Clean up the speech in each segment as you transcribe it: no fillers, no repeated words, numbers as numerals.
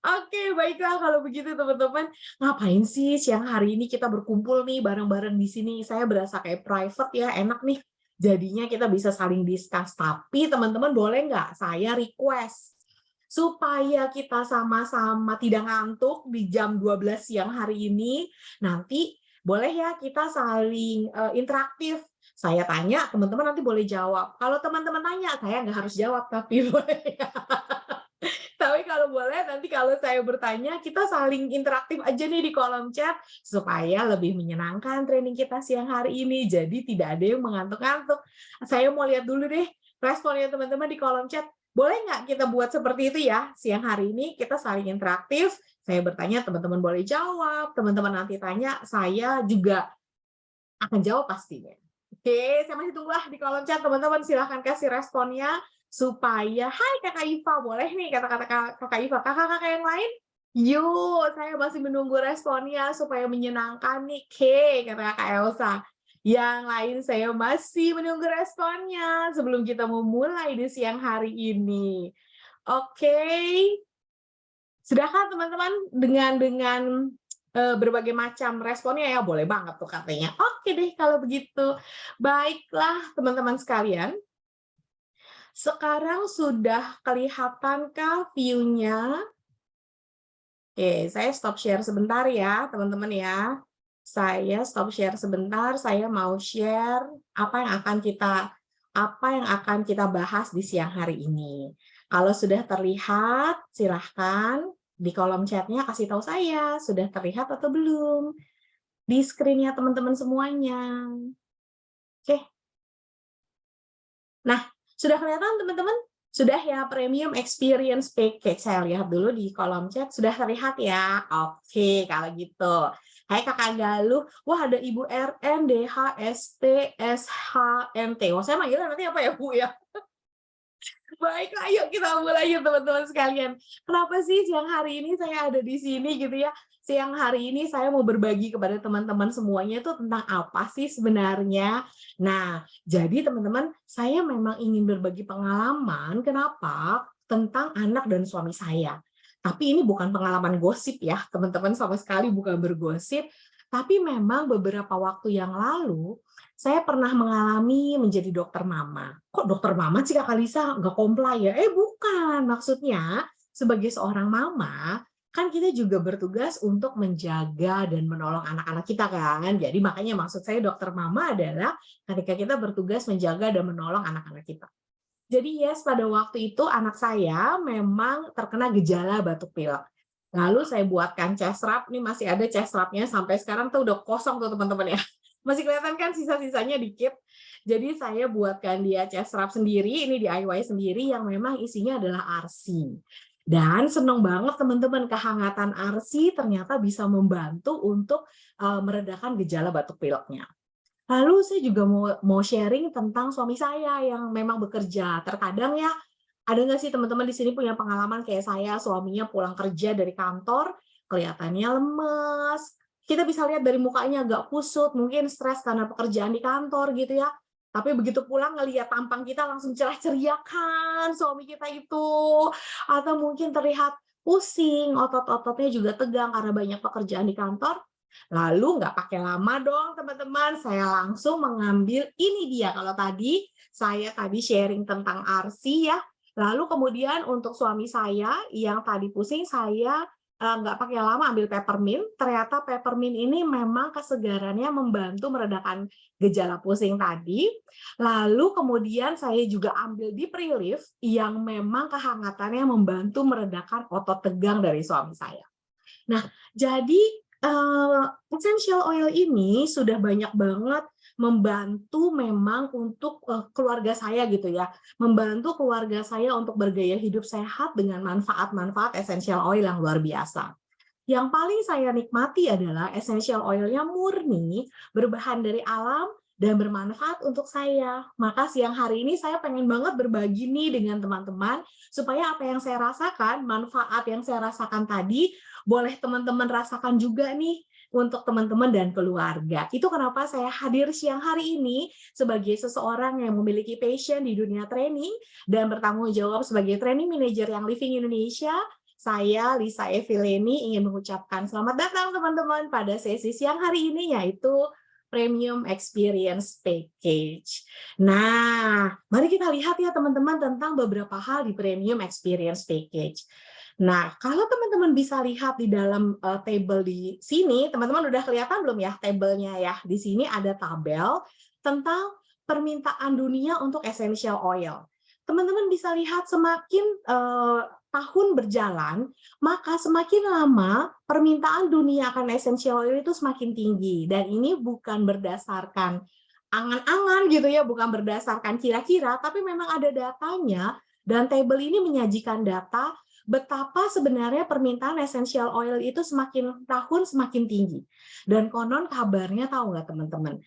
Oke, baiklah kalau begitu teman-teman. Ngapain sih siang hari ini kita berkumpul nih bareng-bareng di sini? Saya berasa kayak private ya, enak nih. Jadinya kita bisa saling discuss. Tapi teman-teman boleh nggak saya request supaya kita sama-sama tidak ngantuk di jam 12 siang hari ini, nanti boleh ya kita saling interaktif. Saya tanya, teman-teman nanti boleh jawab. Kalau teman-teman tanya, saya nggak harus jawab, tapi boleh ya. Tapi kalau boleh nanti kalau saya bertanya, kita saling interaktif aja nih di kolom chat, supaya lebih menyenangkan training kita siang hari ini. Jadi tidak ada yang mengantuk-ngantuk. Saya mau lihat dulu deh responnya teman-teman di kolom chat. Boleh nggak kita buat seperti itu ya? Siang hari ini kita saling interaktif, saya bertanya, teman-teman boleh jawab, teman-teman nanti tanya, saya juga akan jawab pastinya. Oke, saya masih tunggu lah di kolom chat teman-teman, silahkan kasih responnya supaya, hai Kakak Iva, boleh nih kata-kata Kakak Iva, kakak-kakak yang lain? Yuk, saya masih menunggu responnya supaya menyenangkan nih, kata Kakak Elsa. Yang lain saya masih menunggu responnya sebelum kita memulai di siang hari ini. Oke, sudahkah teman-teman dengan berbagai macam responnya ya? Boleh banget tuh katanya. Oke deh kalau begitu. Baiklah teman-teman sekalian, sekarang sudah kelihatankah view-nya? Oke, saya stop share sebentar ya teman-teman ya. Saya stop share sebentar, saya mau share apa yang akan kita bahas di siang hari ini. Kalau sudah terlihat, silahkan di kolom chatnya kasih tahu saya, sudah terlihat atau belum di screen-nya teman-teman semuanya. Oke. Nah, sudah kelihatan teman-teman? Sudah ya Premium Experience Package. Saya lihat dulu di kolom chat, sudah terlihat ya? Oke, kalau gitu. Hai Kakak Galuh, wah ada Ibu RN, DHST, SHMT. Wah, saya manggilnya nanti apa ya Bu ya? Baiklah, yuk kita mulai yuk teman-teman sekalian. Kenapa sih siang hari ini saya ada di sini gitu ya? Siang hari ini saya mau berbagi kepada teman-teman semuanya itu tentang apa sih sebenarnya? Nah, jadi teman-teman, saya memang ingin berbagi pengalaman kenapa tentang anak dan suami saya. Tapi ini bukan pengalaman gosip ya, teman-teman, sama sekali bukan bergosip. Tapi memang beberapa waktu yang lalu saya pernah mengalami menjadi dokter mama. Kok dokter mama sih Kak Kalisa? Nggak comply ya? Bukan. Maksudnya, sebagai seorang mama, kan kita juga bertugas untuk menjaga dan menolong anak-anak kita kan. Jadi makanya maksud saya dokter mama adalah ketika kita bertugas menjaga dan menolong anak-anak kita. Jadi yes, pada waktu itu anak saya memang terkena gejala batuk pilek. Lalu saya buatkan chest wrap, nih masih ada chest wrap-nya sampai sekarang tuh udah kosong tuh teman-teman ya. Masih kelihatan kan sisa-sisanya dikit. Jadi saya buatkan dia chest wrap sendiri, ini DIY sendiri yang memang isinya adalah arsi. Dan senang banget teman-teman, kehangatan arsi ternyata bisa membantu untuk meredakan gejala batuk pileknya. Lalu saya juga mau sharing tentang suami saya yang memang bekerja. Terkadang ya, ada nggak sih teman-teman di sini punya pengalaman kayak saya, suaminya pulang kerja dari kantor, kelihatannya lemes. Kita bisa lihat dari mukanya agak kusut, mungkin stres karena pekerjaan di kantor gitu ya. Tapi begitu pulang ngelihat tampang kita langsung cerah ceria kan suami kita itu. Atau mungkin terlihat pusing, otot-ototnya juga tegang karena banyak pekerjaan di kantor. Lalu nggak pakai lama dong teman-teman, saya langsung mengambil ini dia. Kalau tadi saya sharing tentang ARSI ya, lalu kemudian untuk suami saya yang tadi pusing, saya nggak pakai lama ambil peppermint. Ternyata peppermint ini memang kesegarannya membantu meredakan gejala pusing tadi. Lalu kemudian saya juga ambil deep relief yang memang kehangatannya membantu meredakan otot tegang dari suami saya. Nah, jadi essential oil ini sudah banyak banget membantu memang untuk keluarga saya gitu ya, membantu keluarga saya untuk bergaya hidup sehat dengan manfaat-manfaat essential oil yang luar biasa. Yang paling saya nikmati adalah essential oil-nya murni, berbahan dari alam, dan bermanfaat untuk saya. Maka siang hari ini saya pengen banget berbagi nih dengan teman-teman, supaya apa yang saya rasakan, manfaat yang saya rasakan tadi, boleh teman-teman rasakan juga nih untuk teman-teman dan keluarga. Itu kenapa saya hadir siang hari ini sebagai seseorang yang memiliki passion di dunia training dan bertanggung jawab sebagai training manager yang Living Indonesia, Saya Lisa Evileni ingin mengucapkan selamat datang teman-teman pada sesi siang hari ini, yaitu Premium Experience Package. Nah, mari kita lihat ya teman-teman tentang beberapa hal di Premium Experience Package. Nah, kalau teman-teman bisa lihat di dalam table di sini, teman-teman udah kelihatan belum ya tabelnya ya? Di sini ada tabel tentang permintaan dunia untuk essential oil. Teman-teman bisa lihat semakin tahun berjalan, maka semakin lama permintaan dunia akan essential oil itu semakin tinggi. Dan ini bukan berdasarkan angan-angan gitu ya, bukan berdasarkan kira-kira, tapi memang ada datanya, dan table ini menyajikan data betapa sebenarnya permintaan essential oil itu semakin tahun semakin tinggi. Dan konon kabarnya tahu nggak teman-teman?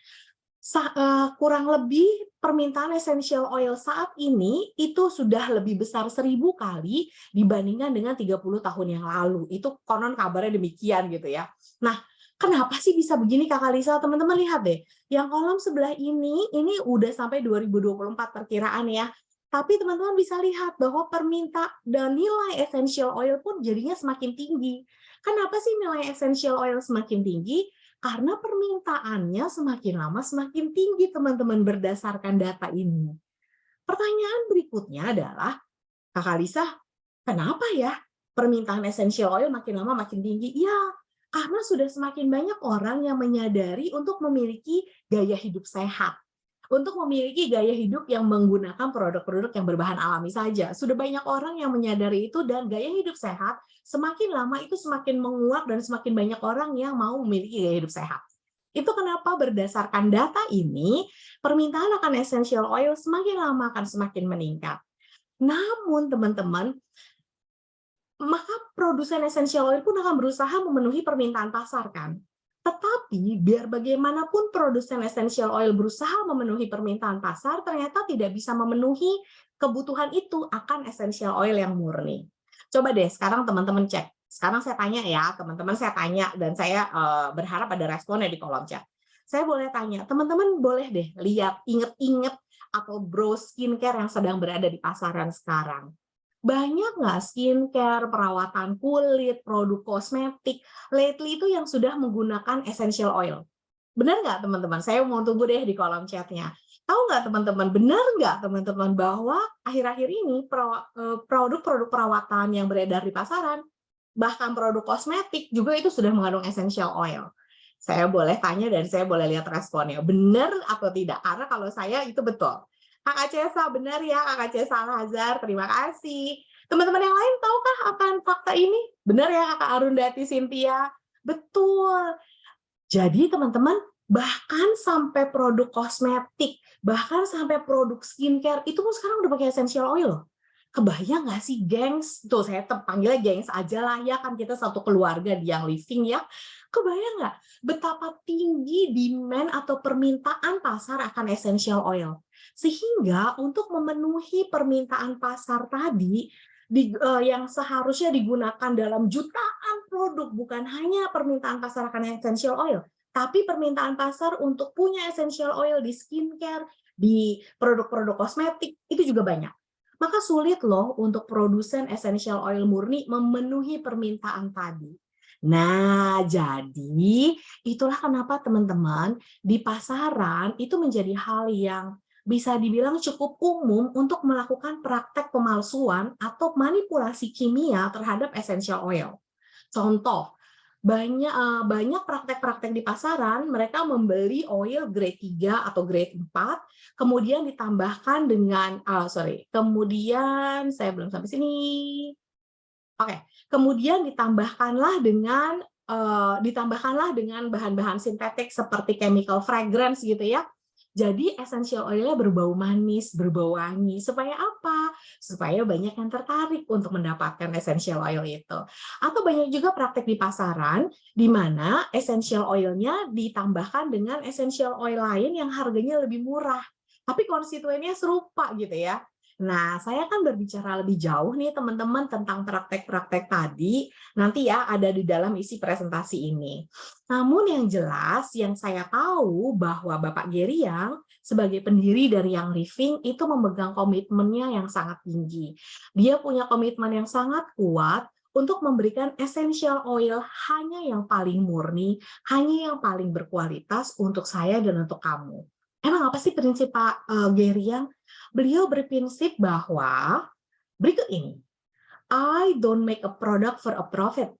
Kurang lebih permintaan essential oil saat ini itu sudah lebih besar 1000 kali dibandingkan dengan 30 tahun yang lalu. Itu konon kabarnya demikian gitu ya. Nah, kenapa sih bisa begini Kakak Lisa? Teman-teman lihat deh, yang kolom sebelah ini udah sampai 2024 perkiraan ya. Tapi teman-teman bisa lihat bahwa permintaan dan nilai essential oil pun jadinya semakin tinggi. Kenapa sih nilai essential oil semakin tinggi? Karena permintaannya semakin lama semakin tinggi teman-teman berdasarkan data ini. Pertanyaan berikutnya adalah, Kakak Lisa, kenapa ya permintaan essential oil makin lama makin tinggi? Ya, karena sudah semakin banyak orang yang menyadari untuk memiliki gaya hidup sehat. Untuk memiliki gaya hidup yang menggunakan produk-produk yang berbahan alami saja. Sudah banyak orang yang menyadari itu, dan gaya hidup sehat semakin lama itu semakin menguat dan semakin banyak orang yang mau memiliki gaya hidup sehat. Itu kenapa berdasarkan data ini, permintaan akan essential oil semakin lama akan semakin meningkat. Namun teman-teman, maka produsen essential oil pun akan berusaha memenuhi permintaan pasar kan. Tetapi biar bagaimanapun produsen essential oil berusaha memenuhi permintaan pasar, ternyata tidak bisa memenuhi kebutuhan itu akan essential oil yang murni. Coba deh sekarang teman-teman cek. Sekarang saya tanya ya, teman-teman saya tanya, dan saya berharap ada responnya di kolom chat. Saya boleh tanya, teman-teman boleh deh lihat, inget-inget atau browse skincare yang sedang berada di pasaran sekarang. Banyak nggak skincare, perawatan kulit, produk kosmetik, lately itu yang sudah menggunakan essential oil? Benar nggak teman-teman? Saya mau tunggu deh di kolom chatnya. Tahu nggak teman-teman, benar nggak teman-teman bahwa akhir-akhir ini produk-produk perawatan yang beredar di pasaran, bahkan produk kosmetik juga itu sudah mengandung essential oil? Saya boleh tanya dan saya boleh lihat responnya. Benar atau tidak? Karena kalau saya itu betul. Kakak Cesa, benar ya Kakak Cesa Al-Hazar, terima kasih. Teman-teman yang lain tahukah akan fakta ini? Benar ya Kakak Arundati Cynthia? Betul. Jadi teman-teman, bahkan sampai produk kosmetik, bahkan sampai produk skincare, itu pun sekarang udah pakai essential oil. Kebayang nggak sih, gengs? Tuh, saya panggilnya gengs aja lah ya, kan kita satu keluarga di Young Living ya. Kebayang nggak betapa tinggi demand atau permintaan pasar akan essential oil? Sehingga untuk memenuhi permintaan pasar tadi, yang seharusnya digunakan dalam jutaan produk, bukan hanya permintaan pasar akan essential oil, tapi permintaan pasar untuk punya essential oil di skincare, di produk-produk kosmetik, itu juga banyak. Maka sulit loh untuk produsen essential oil murni memenuhi permintaan tadi. Nah, jadi itulah kenapa teman-teman di pasaran itu menjadi hal yang bisa dibilang cukup umum untuk melakukan praktek pemalsuan atau manipulasi kimia terhadap essential oil. Contoh, banyak praktek-praktek di pasaran, mereka membeli oil grade 3 atau grade 4, kemudian ditambahkan dengan, kemudian saya belum sampai sini. Oke, kemudian ditambahkanlah dengan bahan-bahan sintetik seperti chemical fragrance gitu ya. Jadi essential oil-nya berbau manis, berbau wangi. Supaya apa? Supaya banyak yang tertarik untuk mendapatkan essential oil itu. Atau banyak juga praktek di pasaran di mana essential oil-nya ditambahkan dengan essential oil lain yang harganya lebih murah. Tapi konstituennya serupa gitu ya. Nah, saya akan berbicara lebih jauh nih teman-teman tentang praktek-praktek tadi, nanti ya ada di dalam isi presentasi ini. Namun yang jelas, yang saya tahu bahwa Bapak Gary Young sebagai pendiri dari Young Living itu memegang komitmennya yang sangat tinggi. Dia punya komitmen yang sangat kuat untuk memberikan essential oil hanya yang paling murni, hanya yang paling berkualitas untuk saya dan untuk kamu. Emang apa sih prinsip Pak Gary Yang? Beliau berprinsip bahwa berikut ini, I don't make a product for a profit,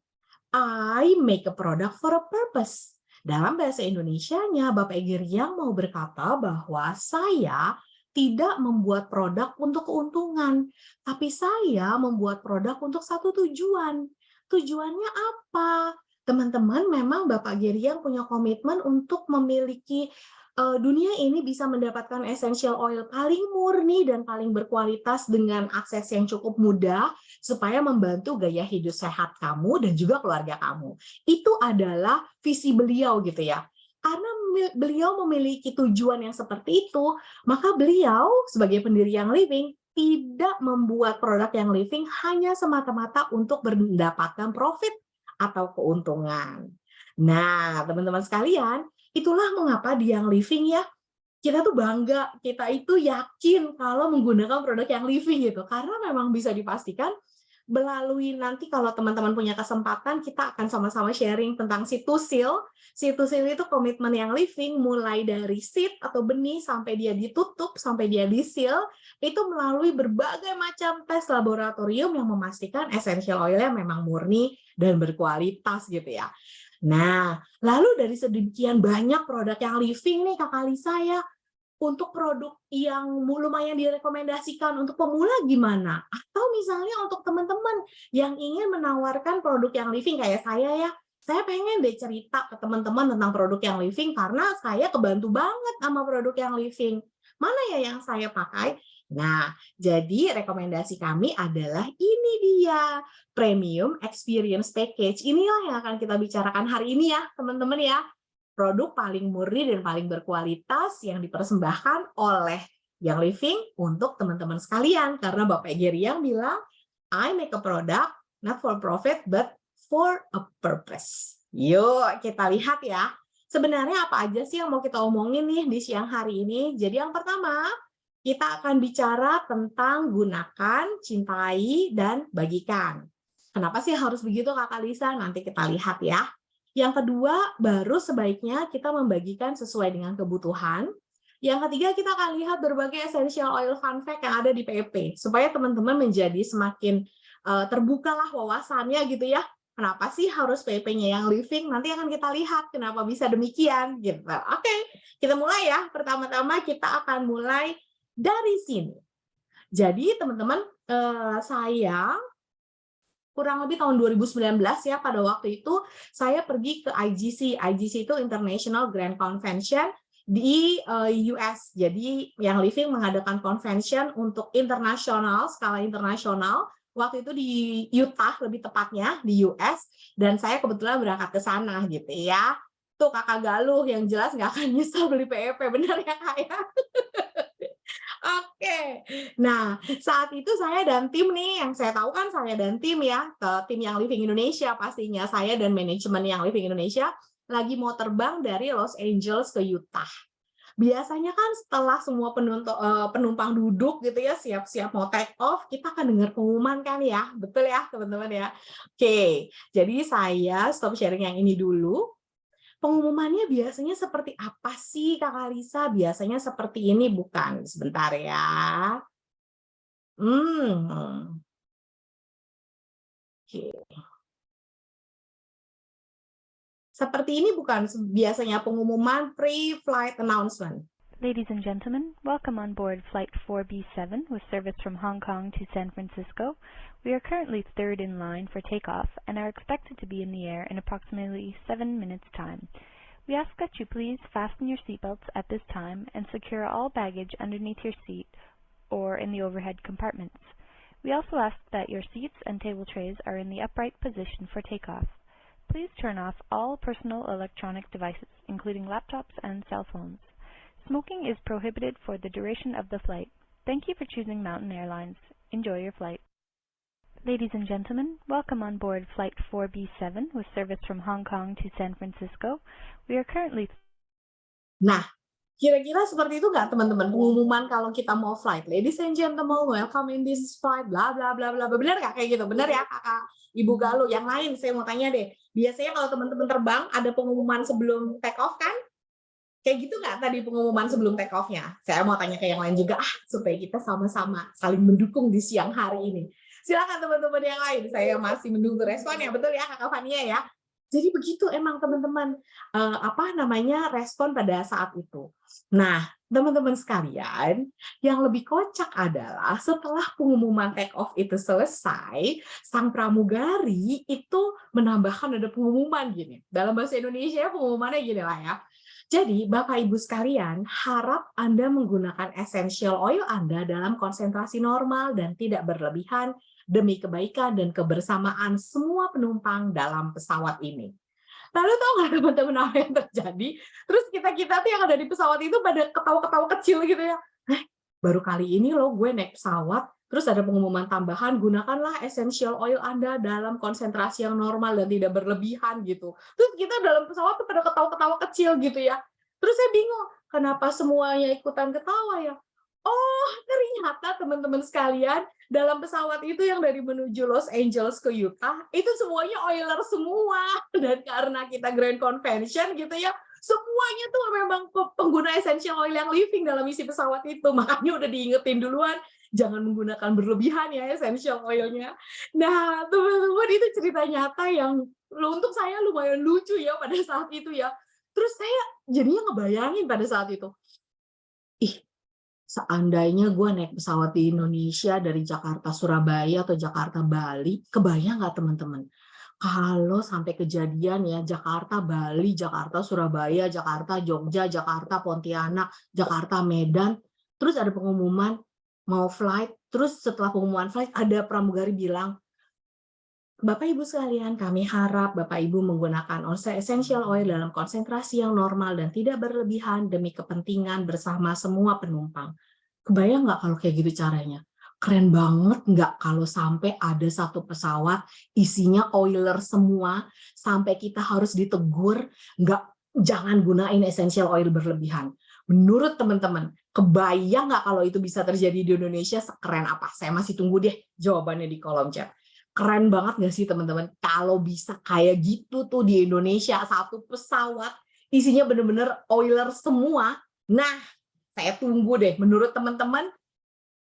I make a product for a purpose. Dalam bahasa Indonesianya, Bapak Giriang mau berkata bahwa saya tidak membuat produk untuk keuntungan, tapi saya membuat produk untuk satu tujuan. Tujuannya apa? Teman-teman, memang Bapak Giriang punya komitmen untuk memiliki dunia ini bisa mendapatkan essential oil paling murni dan paling berkualitas dengan akses yang cukup mudah, supaya membantu gaya hidup sehat kamu dan juga keluarga kamu. Itu adalah visi beliau gitu ya. Karena beliau memiliki tujuan yang seperti itu, maka beliau sebagai pendiri Yang Living tidak membuat produk Yang Living hanya semata-mata untuk mendapatkan profit atau keuntungan. Nah, teman-teman sekalian, itulah mengapa di Yang Living ya, kita tuh bangga, kita itu yakin kalau menggunakan produk Yang Living gitu. Karena memang bisa dipastikan melalui nanti kalau teman-teman punya kesempatan, kita akan sama-sama sharing tentang Situsil. Situsil itu komitmen Yang Living mulai dari seed atau benih sampai dia ditutup, sampai dia disil, itu melalui berbagai macam tes laboratorium yang memastikan essential oil-nya memang murni dan berkualitas gitu ya. Nah, lalu dari sedemikian banyak produk Yang Living nih Kakak Lisa ya, untuk produk yang lumayan direkomendasikan untuk pemula gimana? Atau misalnya untuk teman-teman yang ingin menawarkan produk Yang Living kayak saya ya, saya pengen deh cerita ke teman-teman tentang produk Yang Living karena saya kebantu banget sama produk Yang Living. Mana ya yang saya pakai? Nah, jadi rekomendasi kami adalah ini dia, Premium Experience Package. Inilah yang akan kita bicarakan hari ini ya, teman-teman ya. Produk paling murni dan paling berkualitas yang dipersembahkan oleh Yang Living untuk teman-teman sekalian. Karena Bapak Gary yang bilang, I make a product not for profit but for a purpose. Yuk kita lihat ya. Sebenarnya apa aja sih yang mau kita omongin nih di siang hari ini? Jadi yang pertama, kita akan bicara tentang gunakan, cintai, dan bagikan. Kenapa sih harus begitu Kakak Lisa? Nanti kita lihat ya. Yang kedua, baru sebaiknya kita membagikan sesuai dengan kebutuhan. Yang ketiga, kita akan lihat berbagai essential oil fun fact yang ada di PEP, supaya teman-teman menjadi semakin terbukalah wawasannya gitu ya. Kenapa sih harus PEP-nya Yang Living? Nanti akan kita lihat kenapa bisa demikian gitu. Oke, kita mulai ya. Pertama-tama kita akan mulai dari sini. Jadi teman-teman, saya kurang lebih tahun 2019 ya, pada waktu itu saya pergi ke IGC. IGC itu International Grand Convention di US. Jadi Yang Living mengadakan convention untuk internasional, skala internasional. Waktu itu di Utah lebih tepatnya, di US. Dan saya kebetulan berangkat ke sana gitu ya. Tuh Kakak Galuh yang jelas nggak akan nyesel beli PEP, bener ya Kak ya? Oke. Nah, saat itu saya dan tim nih, yang saya tahu kan saya dan tim ya, ke tim Yang Living Indonesia pastinya, saya dan manajemen Yang Living Indonesia lagi mau terbang dari Los Angeles ke Utah. Biasanya kan setelah semua penumpang duduk gitu ya, siap-siap mau take off, kita akan dengar pengumuman kan ya, betul ya teman-teman ya. Oke, jadi saya stop sharing yang ini dulu. Pengumumannya biasanya seperti apa sih Kakak Lisa? Biasanya seperti ini bukan? Sebentar ya. Oke. Seperti ini bukan biasanya pengumuman pre-flight announcement. Ladies and gentlemen, welcome on board Flight 4B7 with service from Hong Kong to San Francisco. We are currently third in line for takeoff and are expected to be in the air in approximately 7 minutes' time. We ask that you please fasten your seatbelts at this time and secure all baggage underneath your seat or in the overhead compartments. We also ask that your seats and table trays are in the upright position for takeoff. Please turn off all personal electronic devices, including laptops and cell phones. Smoking is prohibited for the duration of the flight. Thank you for choosing Mountain Airlines. Enjoy your flight. Ladies and gentlemen, welcome on board Flight 4B7 with service from Hong Kong to San Francisco. We are currently... Nah, Kira-kira seperti itu nggak teman-teman? Pengumuman kalau kita mau flight, ladies and gentlemen, welcome in this flight, bla bla bla bla. Benar nggak kayak gitu? Benar ya kakak, ibu Galuh. Yang lain saya mau tanya deh. Biasanya kalau teman-teman terbang ada pengumuman sebelum take off kan? Kayak gitu nggak tadi pengumuman sebelum take off-nya? Saya mau tanya ke yang lain juga, supaya kita sama-sama saling mendukung di siang hari ini. Silakan teman-teman yang lain, saya masih menunggu responnya. Betul ya kakak Fania ya? Jadi begitu emang teman-teman, respon pada saat itu. Nah, teman-teman sekalian, yang lebih kocak adalah setelah pengumuman take off itu selesai, sang pramugari itu menambahkan ada pengumuman gini. Dalam bahasa Indonesia pengumumannya gini lah ya. Jadi, Bapak Ibu sekalian, harap Anda menggunakan essential oil Anda dalam konsentrasi normal dan tidak berlebihan demi kebaikan dan kebersamaan semua penumpang dalam pesawat ini. Lalu tahu nggak teman-teman apa yang terjadi? Terus kita-kita tuh yang ada di pesawat itu pada ketawa-ketawa kecil gitu ya. Baru kali ini loh gue naik pesawat, terus ada pengumuman tambahan, gunakanlah essential oil Anda dalam konsentrasi yang normal dan tidak berlebihan gitu. Terus kita dalam pesawat tuh pada ketawa-ketawa kecil gitu ya. Terus saya bingung, kenapa semuanya ikutan ketawa ya? Oh, ternyata teman-teman sekalian, dalam pesawat itu yang dari menuju Los Angeles ke Utah, itu semuanya oiler semua. Dan karena kita Grand Convention gitu ya, semuanya tuh memang pengguna essential oil yang living dalam isi pesawat itu. Makanya udah diingetin duluan, jangan menggunakan berlebihan ya essential oilnya. Nah, teman-teman itu cerita nyata yang untuk saya lumayan lucu ya pada saat itu ya. Terus saya jadinya ngebayangin pada saat itu, ih, seandainya gue naik pesawat di Indonesia dari Jakarta Surabaya atau Jakarta Bali, kebayang nggak teman-teman? Kalau sampai kejadian ya Jakarta Bali, Jakarta Surabaya, Jakarta Jogja, Jakarta Pontianak, Jakarta Medan, terus ada pengumuman mau flight, terus setelah pengumuman flight ada pramugari bilang, Bapak Ibu sekalian, kami harap Bapak Ibu menggunakan essential oil dalam konsentrasi yang normal dan tidak berlebihan demi kepentingan bersama semua penumpang. Kebayang nggak kalau kayak gitu caranya? Keren banget nggak kalau sampai ada satu pesawat isinya oiler semua, sampai kita harus ditegur, jangan gunain essential oil berlebihan. Menurut teman-teman, kebayang nggak kalau itu bisa terjadi di Indonesia, sekeren apa? Saya masih tunggu deh jawabannya di kolom chat. Keren banget nggak sih teman-teman kalau bisa kayak gitu tuh di Indonesia, satu pesawat isinya bener-bener oiler semua. Nah, saya tunggu deh, menurut teman-teman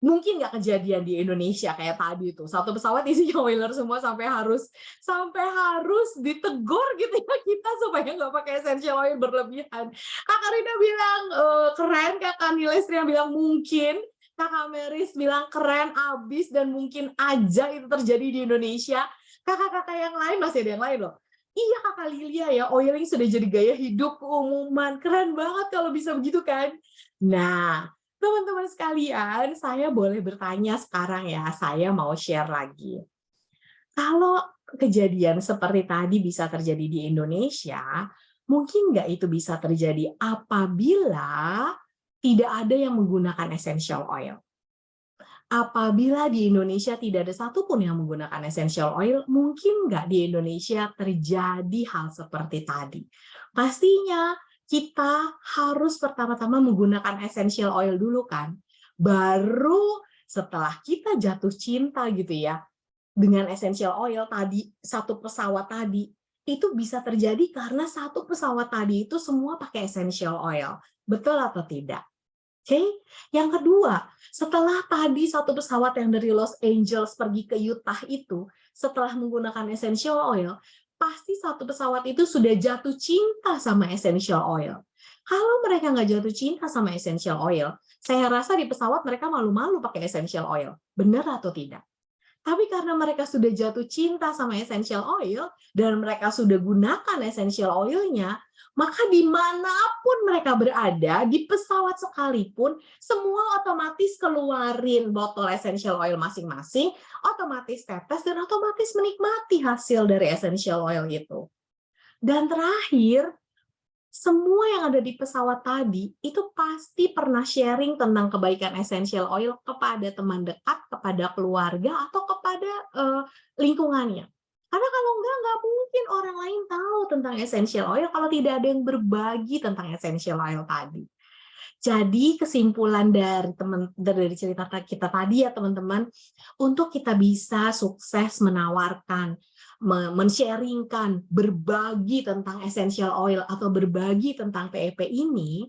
mungkin nggak kejadian di Indonesia kayak tadi tuh, satu pesawat isinya oiler semua sampai harus ditegur gitu ya kita supaya nggak pakai essential oil berlebihan. Kakak Rina bilang keren, Kakak Nilestri yang bilang mungkin, Kakak Meris bilang keren abis dan mungkin aja itu terjadi di Indonesia. Kakak-kakak yang lain masih ada yang lain loh. Iya Kakak Lilia ya, oiling sudah jadi gaya hidup keumuman. Keren banget kalau bisa begitu kan. Nah, teman-teman sekalian, saya boleh bertanya sekarang ya, saya mau share lagi. Kalau kejadian seperti tadi bisa terjadi di Indonesia, mungkin nggak itu bisa terjadi apabila tidak ada yang menggunakan essential oil? Apabila di Indonesia tidak ada satupun yang menggunakan essential oil, mungkin nggak di Indonesia terjadi hal seperti tadi? Pastinya kita harus pertama-tama menggunakan essential oil dulu kan. Baru setelah kita jatuh cinta gitu ya, dengan essential oil tadi, satu pesawat tadi, itu bisa terjadi karena satu pesawat tadi itu semua pakai essential oil. Betul atau tidak? Oke, yang kedua, setelah tadi satu pesawat yang dari Los Angeles pergi ke Utah itu, setelah menggunakan essential oil, pasti satu pesawat itu sudah jatuh cinta sama essential oil. Kalau mereka nggak jatuh cinta sama essential oil, saya rasa di pesawat mereka malu-malu pakai essential oil. Benar atau tidak? Tapi karena mereka sudah jatuh cinta sama essential oil, dan mereka sudah gunakan essential oilnya, maka dimanapun mereka berada, di pesawat sekalipun, semua otomatis keluarin botol essential oil masing-masing, otomatis tetes, dan otomatis menikmati hasil dari essential oil itu. Dan terakhir, semua yang ada di pesawat tadi itu pasti pernah sharing tentang kebaikan essential oil kepada teman dekat, kepada keluarga, atau kepada lingkungannya. Karena kalau nggak mungkin orang lain tahu tentang essential oil kalau tidak ada yang berbagi tentang essential oil tadi. Jadi kesimpulan dari cerita kita tadi ya teman-teman, untuk kita bisa sukses menawarkan, men-sharingkan, berbagi tentang essential oil atau berbagi tentang PEP ini,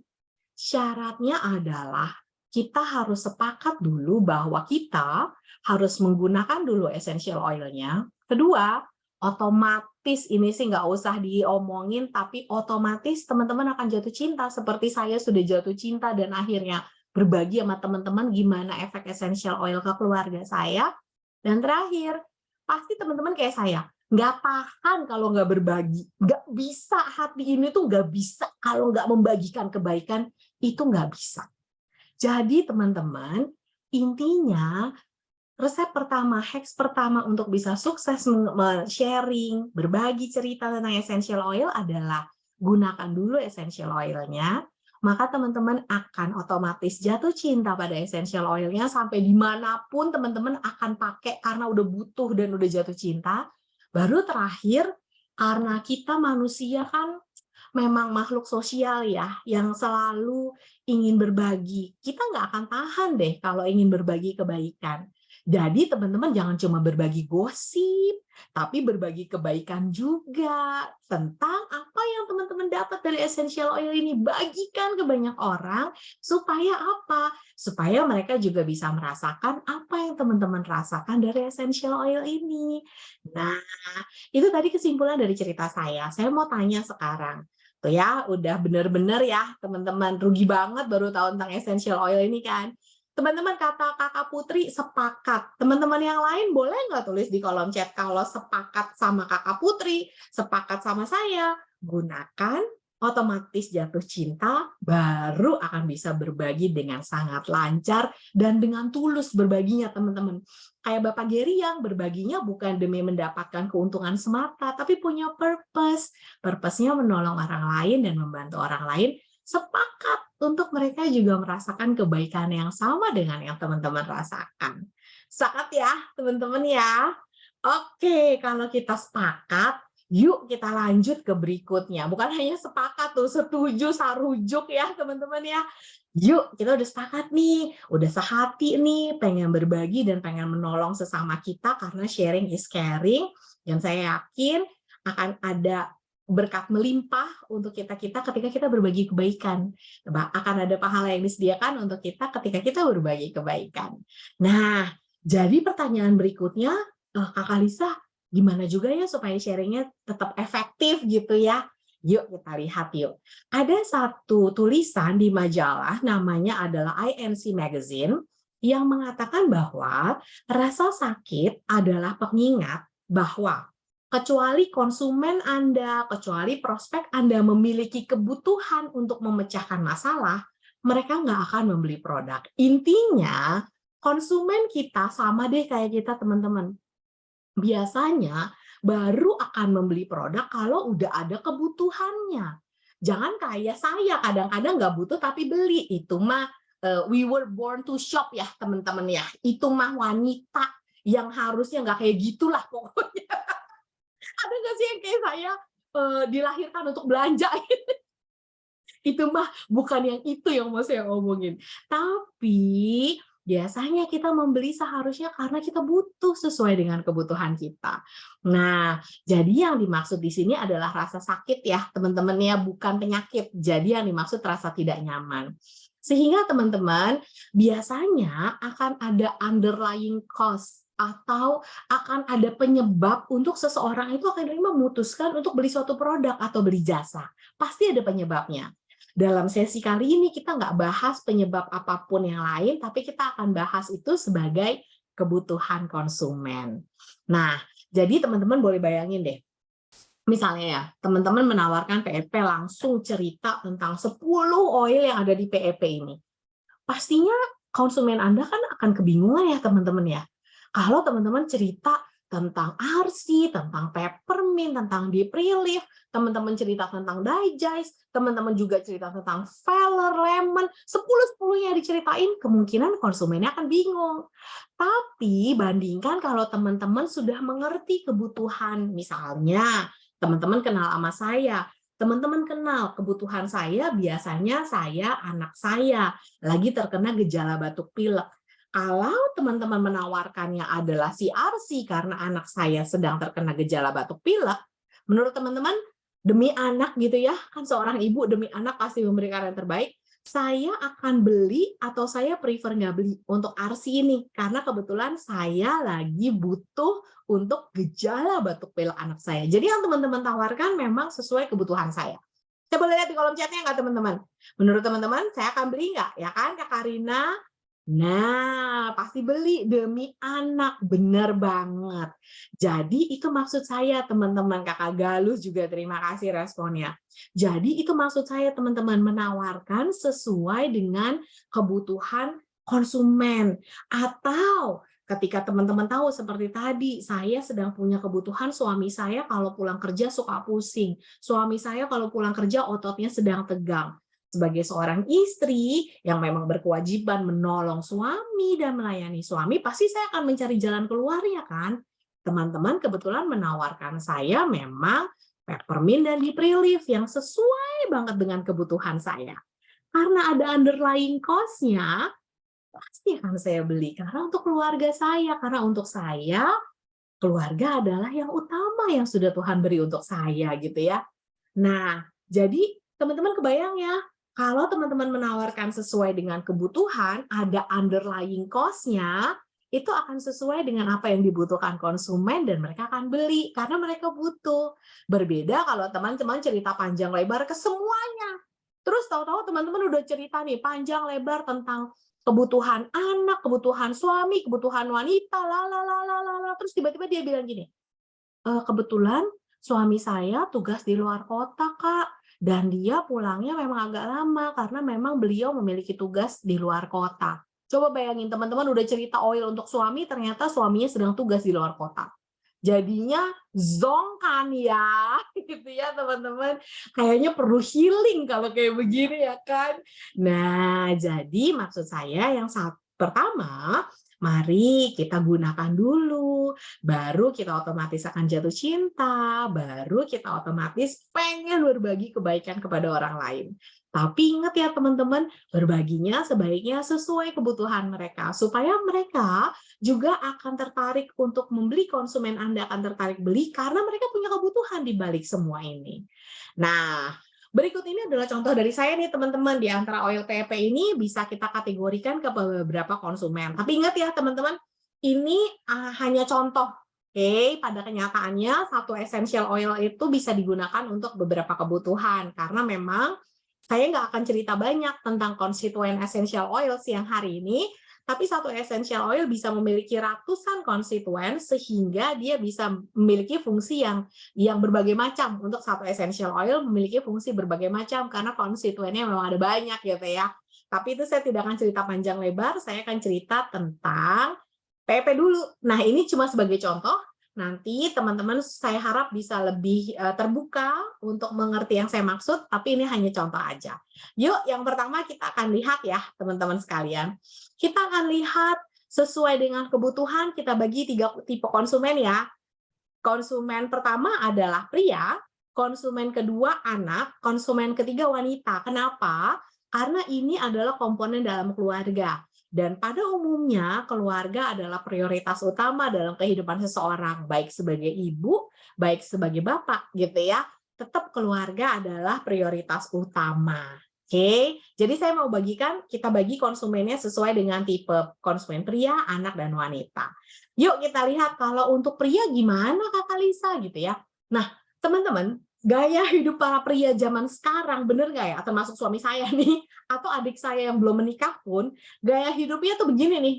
syaratnya adalah kita harus sepakat dulu bahwa kita harus menggunakan dulu essential oil-nya. Kedua, otomatis ini sih nggak usah diomongin, tapi otomatis teman-teman akan jatuh cinta seperti saya sudah jatuh cinta dan akhirnya berbagi sama teman-teman gimana efek essential oil ke keluarga saya. Dan terakhir, pasti teman-teman kayak saya, nggak tahan kalau nggak berbagi. Nggak bisa, hati ini tuh nggak bisa kalau nggak membagikan kebaikan, itu nggak bisa. Jadi teman-teman, intinya resep pertama, hacks pertama untuk bisa sukses sharing, berbagi cerita tentang essential oil adalah gunakan dulu essential oil-nya, maka teman-teman akan otomatis jatuh cinta pada essential oil-nya sampai dimanapun teman-teman akan pakai karena udah butuh dan udah jatuh cinta. Baru terakhir, karena kita manusia kan memang makhluk sosial ya, yang selalu ingin berbagi. Kita nggak akan tahan deh kalau ingin berbagi kebaikan. Jadi teman-teman jangan cuma berbagi gosip, tapi berbagi kebaikan juga tentang apa yang teman-teman dapat dari essential oil ini. Bagikan ke banyak orang supaya apa? Supaya mereka juga bisa merasakan apa yang teman-teman rasakan dari essential oil ini. Nah, itu tadi kesimpulan dari cerita saya. Saya mau tanya sekarang. Tuh ya, udah bener-bener ya teman-teman. Rugi banget baru tahu tentang essential oil ini kan. Teman-teman kata Kakak Putri sepakat. Teman-teman yang lain boleh nggak tulis di kolom chat kalau sepakat sama Kakak Putri, sepakat sama saya, gunakan otomatis jatuh cinta, baru akan bisa berbagi dengan sangat lancar dan dengan tulus berbaginya teman-teman. Kayak Bapak Geri yang berbaginya bukan demi mendapatkan keuntungan semata, tapi punya purpose. Purpose-nya menolong orang lain dan membantu orang lain, sepakat untuk mereka juga merasakan kebaikan yang sama dengan yang teman-teman rasakan. Sepakat ya, teman-teman ya? Oke, kalau kita sepakat, yuk kita lanjut ke berikutnya. Bukan hanya sepakat tuh, setuju, sarujuk ya teman-teman ya. Yuk, kita udah sepakat nih, udah sehati nih, pengen berbagi dan pengen menolong sesama kita karena sharing is caring. Dan saya yakin akan ada berkat melimpah untuk kita-kita ketika kita berbagi kebaikan. Akan ada pahala yang disediakan untuk kita ketika kita berbagi kebaikan. Nah, jadi pertanyaan berikutnya, Kakak Lisa, gimana juga ya supaya sharingnya tetap efektif gitu ya? Yuk kita lihat yuk. Ada satu tulisan di majalah namanya adalah INC Magazine yang mengatakan bahwa rasa sakit adalah pengingat bahwa kecuali konsumen Anda, kecuali prospek Anda memiliki kebutuhan untuk memecahkan masalah, mereka nggak akan membeli produk. Intinya, konsumen kita sama deh kayak kita teman-teman. Biasanya baru akan membeli produk kalau udah ada kebutuhannya. Jangan kayak saya, kadang-kadang nggak butuh tapi beli. Itu mah we were born to shop ya teman-teman ya. Itu mah wanita yang harusnya nggak kayak gitulah pokoknya. Ada nggak sih yang kayak saya dilahirkan untuk belanja? Itu mah bukan yang itu yang mau saya omongin. Tapi biasanya kita membeli seharusnya karena kita butuh sesuai dengan kebutuhan kita. Nah, jadi yang dimaksud di sini adalah rasa sakit ya, teman-teman ya, bukan penyakit. Jadi yang dimaksud rasa tidak nyaman. Sehingga teman-teman biasanya akan ada underlying cause atau akan ada penyebab untuk seseorang itu akan memutuskan untuk beli suatu produk atau beli jasa. Pasti ada penyebabnya. Dalam sesi kali ini kita nggak bahas penyebab apapun yang lain, tapi kita akan bahas itu sebagai kebutuhan konsumen. Nah, jadi teman-teman boleh bayangin deh, misalnya ya, teman-teman menawarkan PEP langsung cerita tentang 10 oil yang ada di PEP ini. Pastinya konsumen Anda kan akan kebingungan ya teman-teman ya. Kalau teman-teman cerita tentang RC, tentang peppermint, tentang deep relief, teman-teman cerita tentang digest, teman-teman juga cerita tentang Feller, lemon, 10-10-nya diceritain, kemungkinan konsumennya akan bingung. Tapi bandingkan kalau teman-teman sudah mengerti kebutuhan, misalnya teman-teman kenal sama saya, teman-teman kenal kebutuhan saya, biasanya saya, anak saya lagi terkena gejala batuk pilek. Kalau teman-teman menawarkannya adalah CRC karena anak saya sedang terkena gejala batuk pilek, menurut teman-teman demi anak gitu ya, kan seorang ibu demi anak pasti memberikan yang terbaik, saya akan beli atau saya prefer nggak beli untuk RC ini karena kebetulan saya lagi butuh untuk gejala batuk pilek anak saya. Jadi yang teman-teman tawarkan memang sesuai kebutuhan saya. Coba lihat di kolom chatnya nggak teman-teman? Menurut teman-teman saya akan beli nggak? Ya kan Kak Karina? Nah, pasti beli demi anak, bener banget. Jadi itu maksud saya teman-teman, Kakak Galuh juga terima kasih responnya. Jadi itu maksud saya teman-teman, menawarkan sesuai dengan kebutuhan konsumen. Atau ketika teman-teman tahu seperti tadi, saya sedang punya kebutuhan suami saya kalau pulang kerja suka pusing. Suami saya kalau pulang kerja ototnya sedang tegang. Sebagai seorang istri yang memang berkewajiban menolong suami dan melayani suami, pasti saya akan mencari jalan keluar ya kan? Teman-teman kebetulan menawarkan saya memang peppermint dan deep relief yang sesuai banget dengan kebutuhan saya. Karena ada underlying cost-nya, pasti akan saya beli. Karena untuk keluarga saya, karena untuk saya, keluarga adalah yang utama yang sudah Tuhan beri untuk saya gitu ya. Nah, jadi teman-teman kebayang ya, kalau teman-teman menawarkan sesuai dengan kebutuhan, ada underlying cost-nya, itu akan sesuai dengan apa yang dibutuhkan konsumen dan mereka akan beli karena mereka butuh. Berbeda kalau teman-teman cerita panjang lebar ke semuanya. Terus tahu-tahu teman-teman udah cerita nih panjang lebar tentang kebutuhan anak, kebutuhan suami, kebutuhan wanita, terus tiba-tiba dia bilang gini, kebetulan suami saya tugas di luar kota, Kak. Dan dia pulangnya memang agak lama karena memang beliau memiliki tugas di luar kota. Coba bayangin teman-teman udah cerita oil untuk suami, ternyata suaminya sedang tugas di luar kota. Jadinya zonk kan ya, gitu ya teman-teman. Kayaknya perlu healing kalau kayak begini ya kan. Nah, jadi maksud saya yang pertama, mari kita gunakan dulu, baru kita otomatis akan jatuh cinta, baru kita otomatis pengen berbagi kebaikan kepada orang lain. Tapi ingat ya teman-teman, berbaginya sebaiknya sesuai kebutuhan mereka, supaya mereka juga akan tertarik untuk membeli, konsumen Anda akan tertarik beli karena mereka punya kebutuhan di balik semua ini. Nah, berikut ini adalah contoh dari saya nih teman-teman, di antara oil PP ini bisa kita kategorikan ke beberapa konsumen. Tapi ingat ya teman-teman, ini hanya contoh. Oke, pada kenyataannya satu essential oil itu bisa digunakan untuk beberapa kebutuhan karena memang saya nggak akan cerita banyak tentang konstituen essential oil siang hari ini, tapi satu essential oil bisa memiliki ratusan konstituen sehingga dia bisa memiliki fungsi yang berbagai macam. Untuk satu essential oil memiliki fungsi berbagai macam karena konstituennya memang ada banyak gitu ya. Tapi itu saya tidak akan cerita panjang lebar, saya akan cerita tentang PP dulu. Nah, ini cuma sebagai contoh. Nanti teman-teman saya harap bisa lebih terbuka untuk mengerti yang saya maksud, tapi ini hanya contoh aja. Yuk, yang pertama kita akan lihat ya, teman-teman sekalian. Kita akan lihat sesuai dengan kebutuhan, kita bagi 3 tipe konsumen ya. Konsumen pertama adalah pria, konsumen kedua anak, konsumen ketiga wanita. Kenapa? Karena ini adalah komponen dalam keluarga. Dan pada umumnya keluarga adalah prioritas utama dalam kehidupan seseorang, baik sebagai ibu, baik sebagai bapak gitu ya. Tetap keluarga adalah prioritas utama. Oke, jadi saya mau bagikan, kita bagi konsumennya sesuai dengan tipe konsumen pria, anak, dan wanita. Yuk kita lihat kalau untuk pria gimana Kakak Lisa gitu ya. Nah, teman-teman, gaya hidup para pria zaman sekarang, bener nggak ya? Termasuk suami saya nih, atau adik saya yang belum menikah pun, gaya hidupnya tuh begini nih.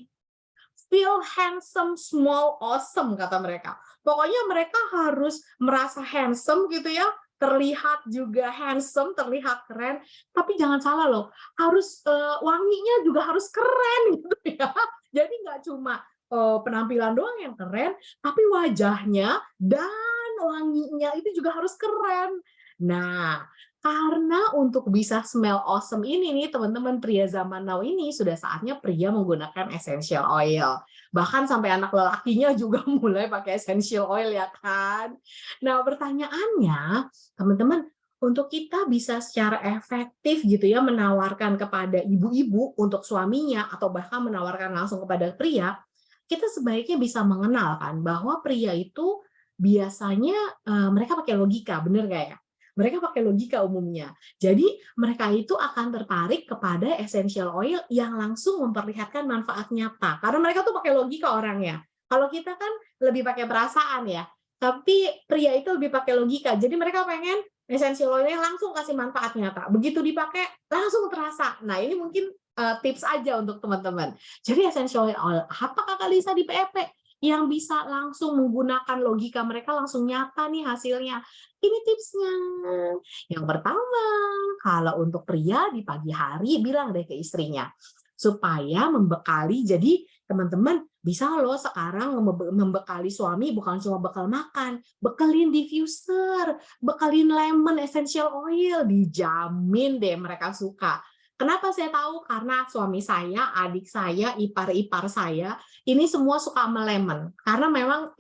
Feel handsome, small, awesome, kata mereka. Pokoknya mereka harus merasa handsome gitu ya, terlihat juga handsome, terlihat keren, tapi jangan salah loh, harus wanginya juga harus keren gitu ya. Jadi nggak cuma penampilan doang yang keren, tapi wajahnya dan wanginya itu juga harus keren. Nah, karena untuk bisa smell awesome ini nih teman-teman, pria zaman now ini sudah saatnya pria menggunakan essential oil. Bahkan sampai anak lelakinya juga mulai pakai essential oil ya kan. Nah, pertanyaannya, teman-teman, Untuk kita bisa secara efektif gitu ya menawarkan kepada ibu-ibu untuk suaminya atau bahkan menawarkan langsung kepada pria, kita sebaiknya bisa mengenalkan bahwa pria itu biasanya mereka pakai logika, bener nggak ya? Mereka pakai logika umumnya. Jadi mereka itu akan tertarik kepada essential oil yang langsung memperlihatkan manfaat nyata. Karena mereka tuh pakai logika orangnya. Kalau kita kan lebih pakai perasaan ya. Tapi pria itu lebih pakai logika. Jadi mereka pengen essential oil-nya langsung kasih manfaat nyata. Begitu dipakai langsung terasa. Nah, ini mungkin tips aja untuk teman-teman. Jadi essential oil apa Kakak Lisa di PEP yang bisa langsung menggunakan logika mereka langsung nyata nih hasilnya. Ini tipsnya. Yang pertama, kalau untuk pria di pagi hari bilang deh ke istrinya supaya membekali. Jadi teman-teman bisa loh sekarang membekali suami bukan cuma bekal makan, bekalin diffuser, bekalin lemon essential oil, dijamin deh mereka suka. Kenapa saya tahu? Karena suami saya, adik saya, ipar-ipar saya, ini semua suka sama lemon. Karena memang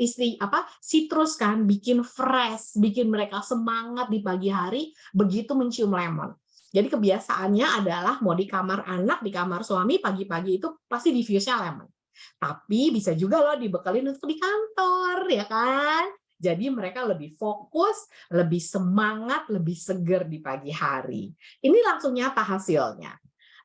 citrus kan bikin fresh, bikin mereka semangat di pagi hari begitu mencium lemon. Jadi kebiasaannya adalah mau di kamar anak, di kamar suami pagi-pagi itu pasti diffuse-nya lemon. Tapi bisa juga loh dibekelin untuk di kantor, ya kan? Jadi mereka lebih fokus, lebih semangat, lebih seger di pagi hari. Ini langsung nyata hasilnya.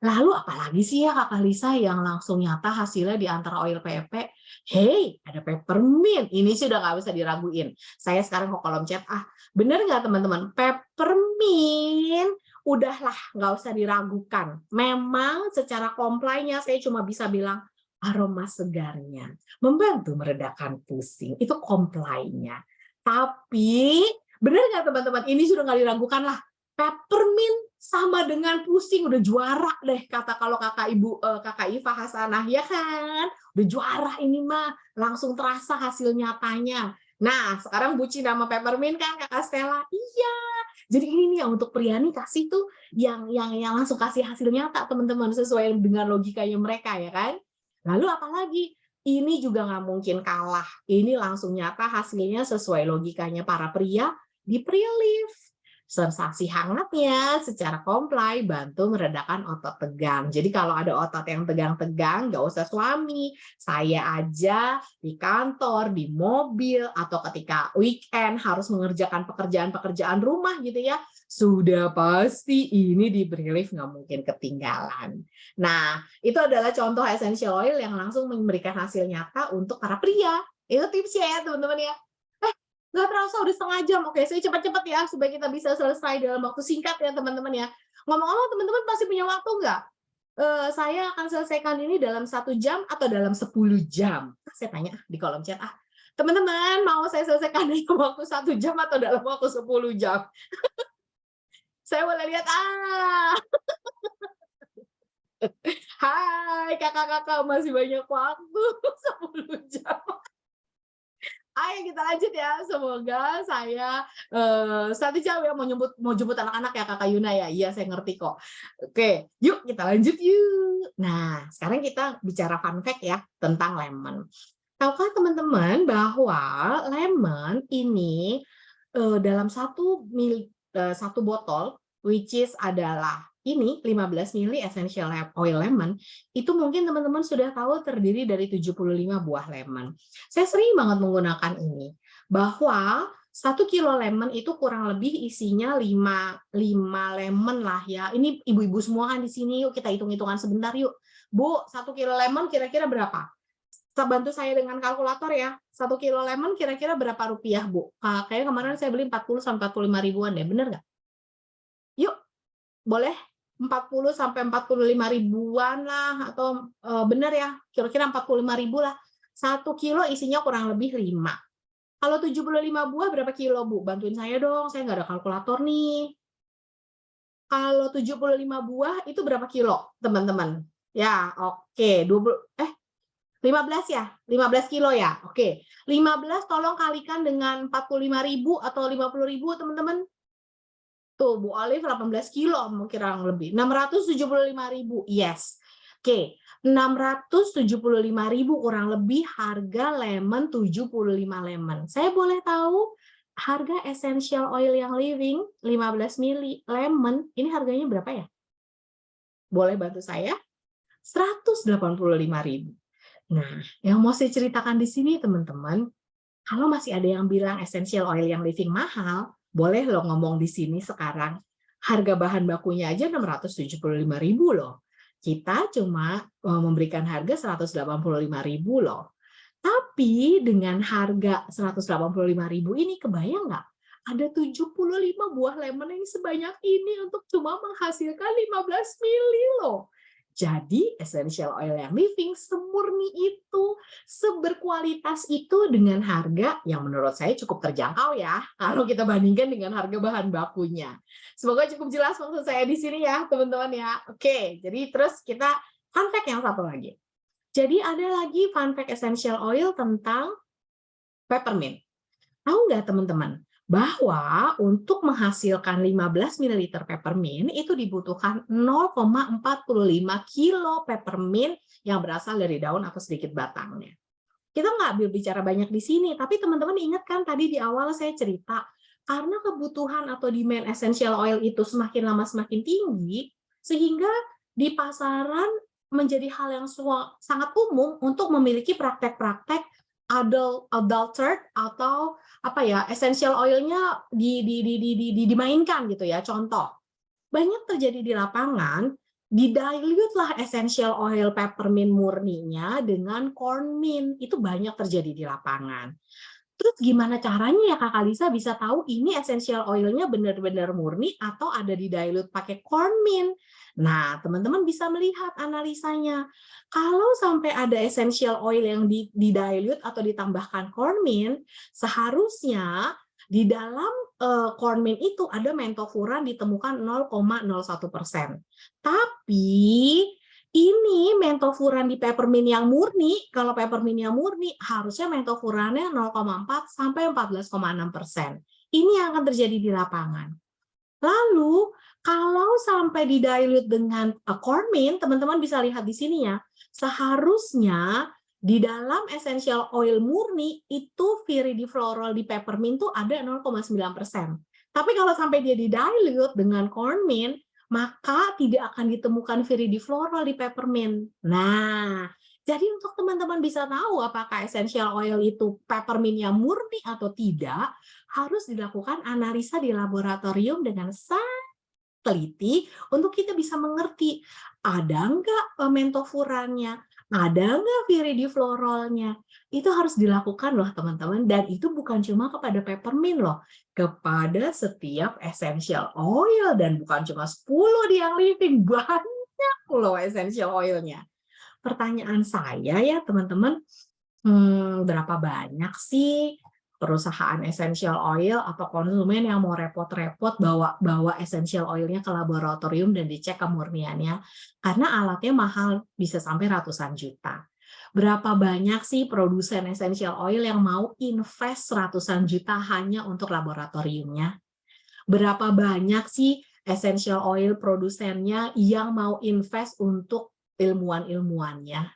Lalu apalagi sih ya Kakak Lisa yang langsung nyata hasilnya di antara oil PP? Hey, ada peppermint. Ini sih udah nggak bisa diraguin. Saya sekarang ke kolom chat. Bener nggak teman-teman? Peppermint udahlah nggak usah diragukan. Memang secara komplainnya saya cuma bisa bilang aroma segarnya, membantu meredakan pusing. Itu komplainnya. Tapi, benar nggak teman-teman? Ini sudah nggak diragukan lah. Peppermint sama dengan pusing, udah juara deh kata kalau kakak Iva Hasanah, ya kan? Udah juara ini mah, langsung terasa hasil nyatanya. Nah, sekarang bucin sama peppermint kan Kakak Stella? Iya. Jadi ini nih untuk pria nih kasih tuh yang langsung kasih hasil nyata teman-teman sesuai dengan logikanya mereka ya kan? Lalu apalagi? Ini juga nggak mungkin kalah. Ini langsung nyata hasilnya sesuai logikanya para pria di Prilift. Sensasi hangatnya secara komplai bantu meredakan otot tegang. Jadi kalau ada otot yang tegang-tegang, nggak usah suami. Saya aja di kantor, di mobil, atau ketika weekend harus mengerjakan pekerjaan-pekerjaan rumah gitu ya, sudah pasti ini di Prilift nggak mungkin ketinggalan. Nah, itu adalah contoh essential oil yang langsung memberikan hasil nyata untuk para pria. Itu tipsnya ya teman-teman ya. Nggak terasa udah setengah jam. Oke, saya cepat-cepat ya supaya kita bisa selesai dalam waktu singkat ya teman-teman ya. Ngomong-ngomong teman-teman masih punya waktu nggak? Saya akan selesaikan ini dalam 1 jam atau dalam 10 jam? Saya tanya di kolom chat. Teman-teman mau saya selesaikan dalam waktu 1 jam atau dalam waktu 10 jam? Saya boleh lihat. Hai kakak-kakak, masih banyak waktu. 10 jam. Ayo kita lanjut ya. Semoga saya 1 jam ya mau jemput anak-anak ya Kakak Yuna ya. Iya saya ngerti kok. Oke, yuk kita lanjut yuk. Nah, sekarang kita bicara fun fact ya tentang lemon. Tahukah teman-teman bahwa lemon ini dalam satu botol, which is adalah ini 15 ml essential oil lemon, itu mungkin teman-teman sudah tahu terdiri dari 75 buah lemon. Saya sering banget menggunakan ini, bahwa 1 kilo lemon itu kurang lebih isinya 5 lemon lah ya. Ini ibu-ibu semua kan di sini, yuk kita hitung-hitungan sebentar yuk. Bu, 1 kilo lemon kira-kira berapa? Bantu saya dengan kalkulator ya. 1 kilo lemon kira-kira berapa rupiah, Bu? Kayaknya kemarin saya beli 40-45 ribuan deh, bener nggak? Yuk, boleh 40 sampai 45 ribuan lah atau benar ya, kira-kira 45 ribu lah. 1 kilo isinya kurang lebih 5. Kalau 75 buah berapa kilo, Bu? Bantuin saya dong, saya nggak ada kalkulator nih. Kalau 75 buah itu berapa kilo, teman-teman? Ya, oke. 15 ya? 15 kilo ya? Oke. 15 tolong kalikan dengan 45 ribu atau 50 ribu, teman-teman. Tuh, Bu Olive 18 kilo kurang lebih. 675 ribu. Yes. Oke. 675 ribu kurang lebih harga lemon 75 lemon. Saya boleh tahu Harga essential oil yang living 15 mili lemon, ini harganya berapa ya? Boleh bantu saya? 185.000. Nah, yang mau saya ceritakan di sini teman-teman, kalau masih ada yang bilang essential oil yang living mahal, boleh loh ngomong di sini sekarang. Harga bahan bakunya aja 675.000 loh. Kita cuma memberikan harga 185.000 loh. Tapi dengan harga 185.000 ini kebayang nggak? Ada 75 buah lemon yang sebanyak ini untuk cuma menghasilkan 15 mili loh. Jadi essential oil yang living semurni itu, seberkualitas itu dengan harga yang menurut saya cukup terjangkau ya, kalau kita bandingkan dengan harga bahan bakunya. Semoga cukup jelas maksud saya di sini ya, teman-teman ya. Oke, jadi terus kita fun fact yang satu lagi. Jadi ada lagi fun fact essential oil tentang peppermint. Tahu nggak teman-teman, bahwa untuk menghasilkan 15 ml peppermint itu dibutuhkan 0,45 kilo peppermint yang berasal dari daun atau sedikit batangnya. Kita nggak bicara banyak di sini, tapi teman-teman ingat kan tadi di awal saya cerita, karena kebutuhan atau demand essential oil itu semakin lama semakin tinggi, sehingga di pasaran menjadi hal yang sangat umum untuk memiliki praktek-praktek adulterated atau apa ya, essential oil-nya dimainkan gitu ya. Contoh, banyak terjadi di lapangan, dilute lah essential oil peppermint murninya dengan corn mint. Itu banyak terjadi di lapangan. Terus gimana caranya ya Kakak Lisa bisa tahu ini essential oil-nya benar-benar murni atau ada di dilute pakai corn mint? Nah, teman-teman bisa melihat analisanya. Kalau sampai ada essential oil yang di dilute atau ditambahkan corn mint, seharusnya di dalam corn mint itu ada mentofuran ditemukan 0,01%. Tapi ini mentofuran di peppermint yang murni, kalau peppermint yang murni harusnya mentofurannya 0,4 sampai 14,6%. Ini yang akan terjadi di lapangan. Lalu kalau sampai didilute dengan corn mint, teman-teman bisa lihat di sini ya, seharusnya di dalam essential oil murni itu viridifloral di peppermint itu ada 0,9%. Tapi kalau sampai dia didilute dengan corn mint, maka tidak akan ditemukan viridifloral di peppermint. Nah, jadi untuk teman-teman bisa tahu apakah essential oil itu peppermintnya murni atau tidak, harus dilakukan analisa di laboratorium dengan sangat teliti untuk kita bisa mengerti ada nggak mentofurannya, ada nggak viridifloralnya. Itu harus dilakukan loh teman-teman, dan itu bukan cuma kepada peppermint loh, kepada setiap essential oil, dan bukan cuma 10 di yang living, banyak loh essential oilnya. Pertanyaan saya ya teman-teman, berapa banyak sih perusahaan essential oil atau konsumen yang mau repot-repot bawa essential oilnya ke laboratorium dan dicek kemurniannya, karena alatnya mahal, bisa sampai ratusan juta. Berapa banyak sih produsen essential oil yang mau invest ratusan juta hanya untuk laboratoriumnya? Berapa banyak sih essential oil produsennya yang mau invest untuk ilmuwan-ilmuwannya?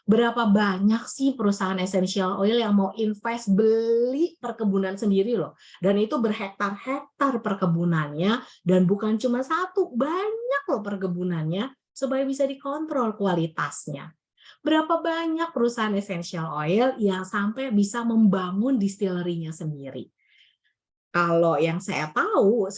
Berapa banyak sih perusahaan essential oil yang mau invest beli perkebunan sendiri loh. Dan itu berhektar-hektar perkebunannya, dan bukan cuma satu, banyak loh perkebunannya supaya bisa dikontrol kualitasnya. Berapa banyak perusahaan essential oil yang sampai bisa membangun distillery-nya sendiri. Kalau yang saya tahu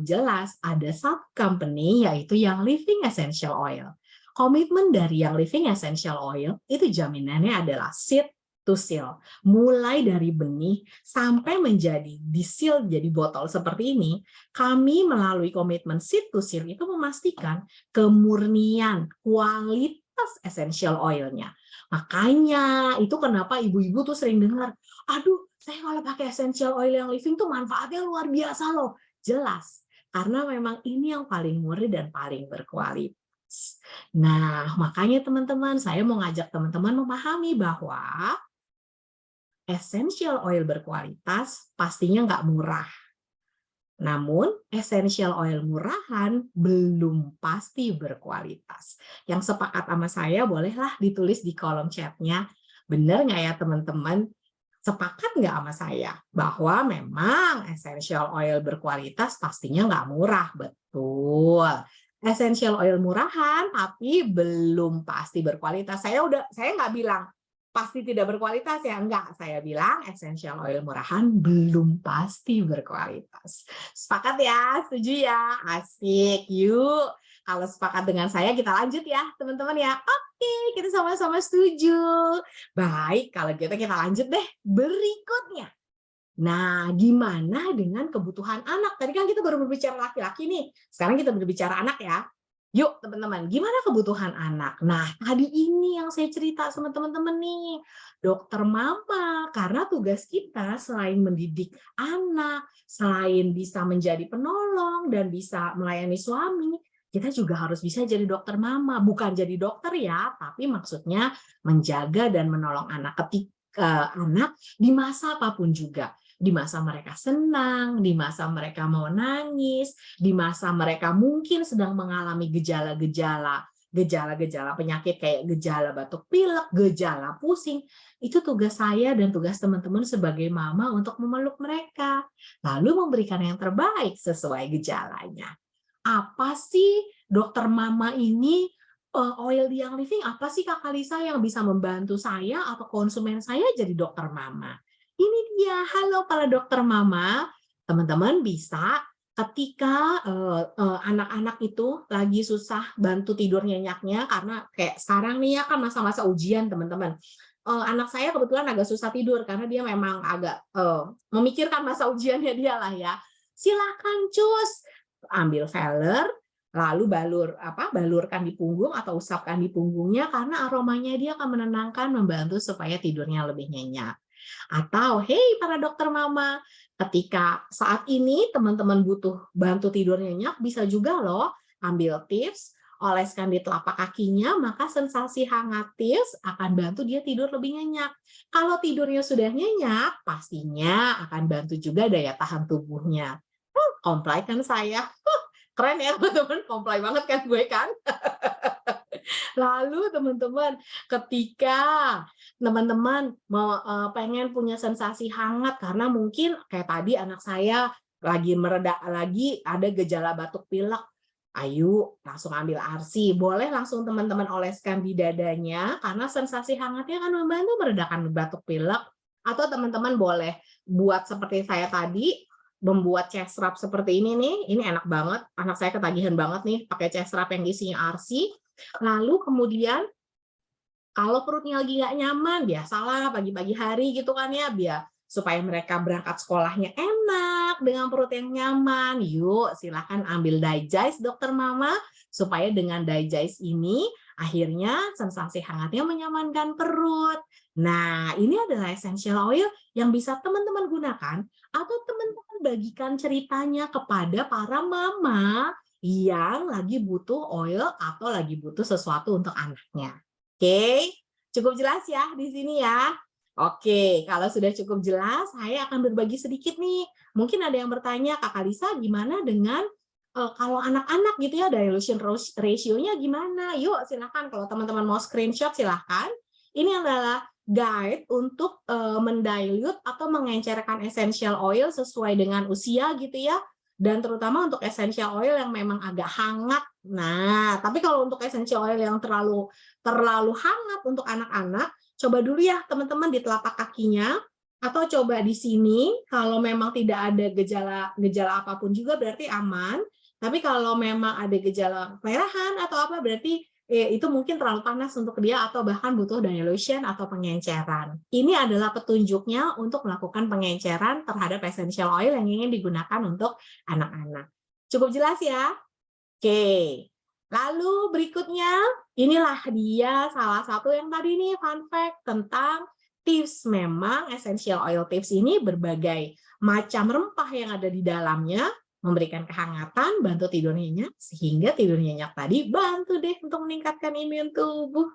jelas ada sub company yaitu yang Living Essential Oil. Komitmen dari yang Living Essential Oil itu jaminannya adalah seed to seal. Mulai dari benih sampai menjadi diseal jadi botol seperti ini, kami melalui komitmen seed to seal itu memastikan kemurnian kualitas essential oilnya. Makanya itu kenapa ibu-ibu tuh sering dengar, aduh saya kalau pakai essential oil yang living tuh manfaatnya luar biasa loh. Jelas, karena memang ini yang paling murni dan paling berkualitas. Nah, makanya teman-teman, saya mau ngajak teman-teman memahami bahwa essential oil berkualitas pastinya nggak murah. Namun, essential oil murahan belum pasti berkualitas. Yang sepakat sama saya, bolehlah ditulis di kolom chatnya. Benar nggak ya teman-teman? Sepakat nggak sama saya bahwa memang essential oil berkualitas pastinya nggak murah, betul. Essential oil murahan tapi belum pasti berkualitas. Saya nggak bilang pasti tidak berkualitas ya, enggak. Saya bilang essential oil murahan belum pasti berkualitas. Sepakat ya? Setuju ya? Asik. Yuk, kalau sepakat dengan saya kita lanjut ya, teman-teman ya. Oke, kita sama-sama setuju. Baik, kalau gitu kita lanjut deh berikutnya. Nah, gimana dengan kebutuhan anak? Tadi kan kita baru berbicara laki-laki nih. Sekarang kita berbicara anak ya. Yuk, teman-teman, gimana kebutuhan anak? Nah, tadi ini yang saya cerita sama teman-teman nih. Dokter mama, karena tugas kita selain mendidik anak, selain bisa menjadi penolong dan bisa melayani suami, kita juga harus bisa jadi dokter mama. Bukan jadi dokter ya, tapi maksudnya menjaga dan menolong anak ketika anak di masa apapun juga. Di masa mereka senang, di masa mereka mau nangis, di masa mereka mungkin sedang mengalami gejala-gejala penyakit kayak gejala batuk pilek, gejala pusing. Itu tugas saya dan tugas teman-teman sebagai mama untuk memeluk mereka, lalu memberikan yang terbaik sesuai gejalanya. Apa sih dokter mama ini, Oil Young Living, apa sih Kak Kalisa yang bisa membantu saya atau konsumen saya jadi dokter mama? Ini dia, halo para dokter mama, teman-teman bisa ketika anak-anak itu lagi susah bantu tidur nyenyaknya, karena kayak sekarang nih ya kan masa-masa ujian teman-teman. Anak saya kebetulan agak susah tidur karena dia memang agak memikirkan masa ujiannya dia lah ya. Silakan cus, ambil veler, lalu balurkan di punggung atau usapkan di punggungnya karena aromanya dia akan menenangkan, membantu supaya tidurnya lebih nyenyak. Atau, hey para dokter mama, ketika saat ini teman-teman butuh bantu tidur nyenyak, bisa juga loh ambil tips, oleskan di telapak kakinya, maka sensasi hangat tips akan bantu dia tidur lebih nyenyak. Kalau tidurnya sudah nyenyak, pastinya akan bantu juga daya tahan tubuhnya. Komplai kan saya? Keren ya teman-teman, komplai banget kan gue kan? Lalu teman-teman, ketika teman-teman mau pengen punya sensasi hangat karena mungkin kayak tadi anak saya lagi ada gejala batuk pilek, ayo langsung ambil ARSI. Boleh langsung teman-teman oleskan di dadanya karena sensasi hangatnya akan membantu meredakan batuk pilek. Atau teman-teman boleh buat seperti saya tadi, membuat chest rub seperti ini nih. Ini enak banget. Anak saya ketagihan banget nih pakai chest rub yang isinya ARSI. Lalu kemudian kalau perutnya lagi nggak nyaman, biasalah pagi-pagi hari gitu kan ya, biar supaya mereka berangkat sekolahnya enak dengan perut yang nyaman. Yuk, silahkan ambil Digest dokter mama, supaya dengan Digest ini akhirnya sensasi hangatnya menyamankan perut. Nah, ini adalah essential oil yang bisa teman-teman gunakan atau teman-teman bagikan ceritanya kepada para mama yang lagi butuh oil atau lagi butuh sesuatu untuk anaknya. Oke, cukup jelas ya di sini ya. Oke, kalau sudah cukup jelas, saya akan berbagi sedikit nih. Mungkin ada yang bertanya, Kak Kalisa, gimana dengan kalau anak-anak gitu ya, dilution ratio-nya gimana? Yuk, silakan. Kalau teman-teman mau screenshot, silakan. Ini adalah guide untuk mendilute atau mengencerkan essential oil sesuai dengan usia gitu ya. Dan terutama untuk essential oil yang memang agak hangat. Nah, tapi kalau untuk essential oil yang terlalu hangat untuk anak-anak, coba dulu ya teman-teman di telapak kakinya, atau coba di sini. Kalau memang tidak ada gejala apapun juga berarti aman. Tapi kalau memang ada gejala kemerahan atau apa, berarti itu mungkin terlalu panas untuk dia atau bahkan butuh dilution atau pengenceran. Ini adalah petunjuknya untuk melakukan pengenceran terhadap essential oil yang ingin digunakan untuk anak-anak. Cukup jelas ya? Oke. Lalu berikutnya, inilah dia salah satu yang tadi nih fun fact tentang tips. Memang essential oil tips ini berbagai macam rempah yang ada di dalamnya, memberikan kehangatan, bantu tidur nyenyak, sehingga tidur nyenyak tadi bantu deh untuk meningkatkan imun tubuh.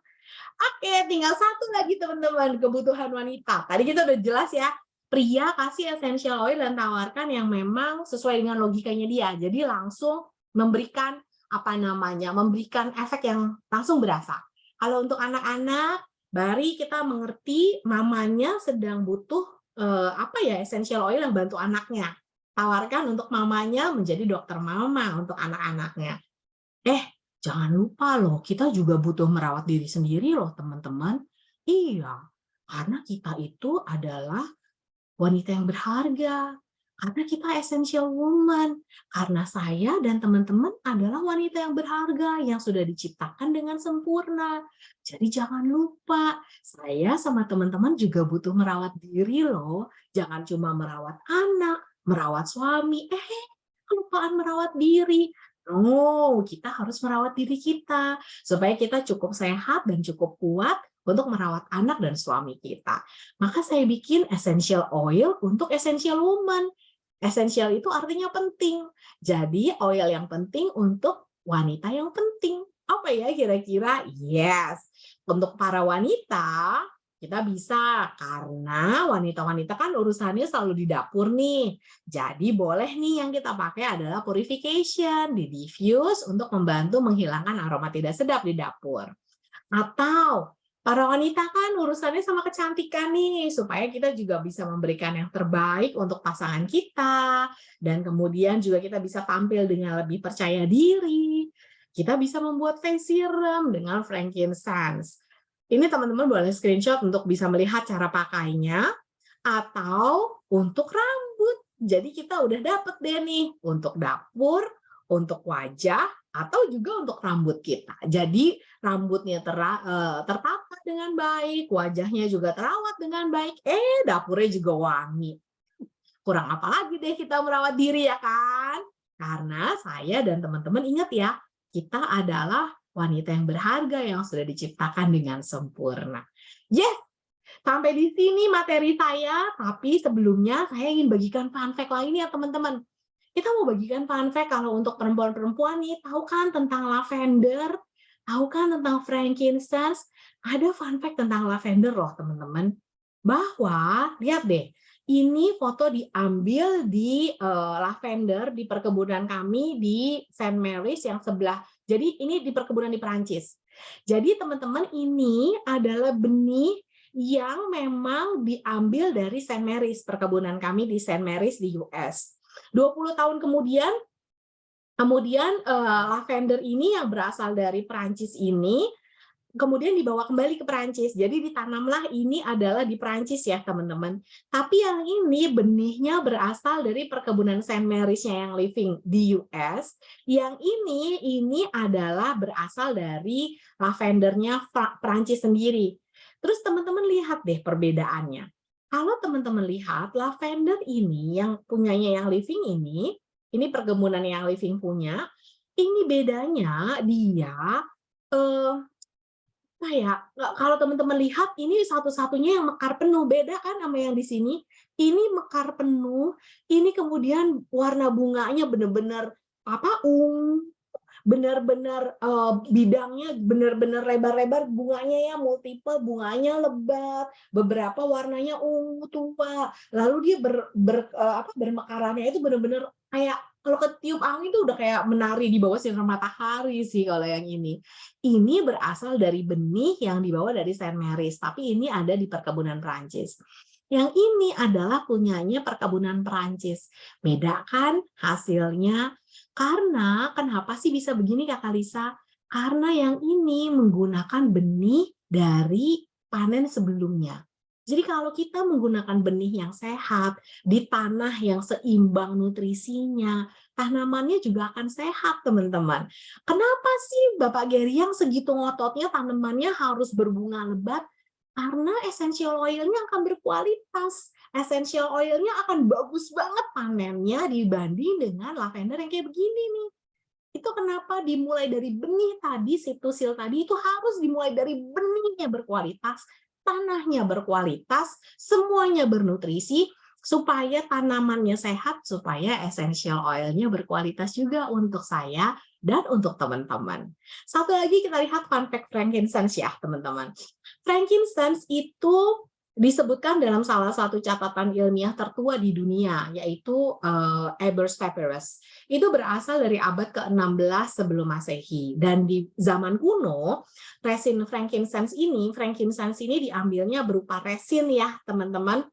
Oke, tinggal satu lagi teman-teman, kebutuhan wanita. Tadi kita udah jelas ya, pria kasih essential oil dan tawarkan yang memang sesuai dengan logikanya dia. Jadi langsung memberikan memberikan efek yang langsung berasa. Kalau untuk anak-anak, bari kita mengerti mamanya sedang butuh apa ya, essential oil yang bantu anaknya. Tawarkan untuk mamanya menjadi dokter mama untuk anak-anaknya. Jangan lupa loh, kita juga butuh merawat diri sendiri loh, teman-teman. Iya, karena kita itu adalah wanita yang berharga. Karena kita essential woman. Karena saya dan teman-teman adalah wanita yang berharga yang sudah diciptakan dengan sempurna. Jadi jangan lupa, saya sama teman-teman juga butuh merawat diri loh. Jangan cuma merawat anak, merawat suami. Kelupaan merawat diri. No, kita harus merawat diri kita supaya kita cukup sehat dan cukup kuat untuk merawat anak dan suami kita. Maka saya bikin essential oil untuk essential woman. Essential itu artinya penting. Jadi oil yang penting untuk wanita yang penting. Apa ya kira-kira? Yes. Untuk para wanita, kita bisa karena wanita-wanita kan urusannya selalu di dapur nih. Jadi boleh nih yang kita pakai adalah purification, di diffuse untuk membantu menghilangkan aroma tidak sedap di dapur. Atau para wanita kan urusannya sama kecantikan nih, supaya kita juga bisa memberikan yang terbaik untuk pasangan kita, dan kemudian juga kita bisa tampil dengan lebih percaya diri. Kita bisa membuat face serum dengan frankincense. Ini teman-teman boleh screenshot untuk bisa melihat cara pakainya, atau untuk rambut. Jadi kita udah dapet deh nih untuk dapur, untuk wajah, atau juga untuk rambut kita. Jadi rambutnya tertata dengan baik, wajahnya juga terawat dengan baik, dapurnya juga wangi. Kurang apa lagi deh kita merawat diri ya kan? Karena saya dan teman-teman ingat ya, kita adalah wanita yang berharga yang sudah diciptakan dengan sempurna. Yes, sampai di sini materi saya, tapi sebelumnya saya ingin bagikan fun fact lain ya teman-teman. Kita mau bagikan fun fact kalau untuk perempuan-perempuan nih, tahu kan tentang lavender? Tahu kan tentang frankincense? Ada fun fact tentang lavender loh teman-teman. Bahwa, lihat deh, ini foto diambil di lavender di perkebunan kami di Saint Mary's yang sebelah. Jadi ini di perkebunan di Perancis. Jadi teman-teman ini adalah benih yang memang diambil dari Saint Mary's, perkebunan kami di Saint Mary's di US. 20 tahun kemudian lavender ini yang berasal dari Perancis ini kemudian dibawa kembali ke Perancis. Jadi ditanamlah, ini adalah di Perancis ya teman-teman. Tapi yang ini benihnya berasal dari perkebunan Saint Mary's-nya yang living di US. Yang ini adalah berasal dari lavendernya Perancis sendiri. Terus teman-teman lihat deh perbedaannya. Kalau teman-teman lihat lavender ini yang punyanya yang living ini perkebunan yang living punya, ini bedanya dia kalau teman-teman lihat ini satu-satunya yang mekar penuh, beda kan sama yang di sini. Ini mekar penuh, ini kemudian warna bunganya benar-benar benar-benar bidangnya benar-benar lebar-lebar, bunganya ya multiple, bunganya lebat, beberapa warnanya ungu tua, lalu dia bermekarannya itu benar-benar kayak kalau ketiup angin itu udah kayak menari di bawah sinar matahari sih kalau yang ini. Ini berasal dari benih yang dibawa dari Saint Mary's, tapi ini ada di perkebunan Perancis. Yang ini adalah punyanya perkebunan Perancis. Beda kan hasilnya? Karena kenapa sih bisa begini Kakak Lisa? Karena yang ini menggunakan benih dari panen sebelumnya. Jadi kalau kita menggunakan benih yang sehat, di tanah yang seimbang nutrisinya, tanamannya juga akan sehat, teman-teman. Kenapa sih Bapak Gary yang segitu ngototnya tanamannya harus berbunga lebat? Karena essential oil-nya akan berkualitas. Essential oil-nya akan bagus banget panennya dibanding dengan lavender yang kayak begini nih. Itu kenapa dimulai dari benih tadi, situsil tadi itu harus dimulai dari benihnya berkualitas, tanahnya berkualitas, semuanya bernutrisi, supaya tanamannya sehat, supaya essential oil-nya berkualitas juga untuk saya dan untuk teman-teman. Satu lagi kita lihat fun fact frankincense ya teman-teman. Frankincense itu disebutkan dalam salah satu catatan ilmiah tertua di dunia, yaitu Ebers Papyrus. Itu berasal dari abad ke-16 sebelum Masehi. Dan di zaman kuno, resin frankincense ini diambilnya berupa resin ya teman-teman.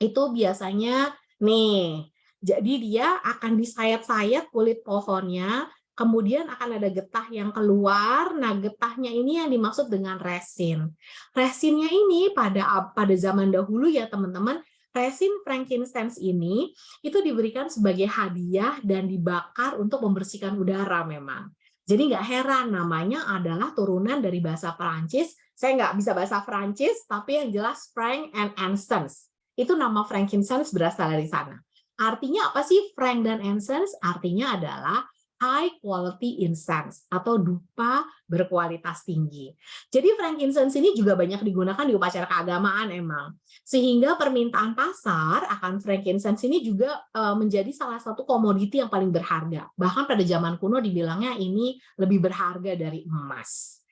Itu biasanya nih, jadi dia akan disayat-sayat kulit pohonnya, kemudian akan ada getah yang keluar. Nah, getahnya ini yang dimaksud dengan resin. Resinnya ini pada zaman dahulu ya teman-teman, resin frankincense ini itu diberikan sebagai hadiah dan dibakar untuk membersihkan udara memang. Jadi nggak heran namanya adalah turunan dari bahasa Perancis. Saya nggak bisa bahasa Perancis, tapi yang jelas frank and incense. Itu nama frankincense berasal dari sana. Artinya apa sih frank dan incense? Artinya adalah high quality incense atau dupa berkualitas tinggi. Jadi frankincense ini juga banyak digunakan di upacara keagamaan emang. Sehingga permintaan pasar akan frankincense ini juga menjadi salah satu komoditi yang paling berharga. Bahkan pada zaman kuno dibilangnya ini lebih berharga dari emas.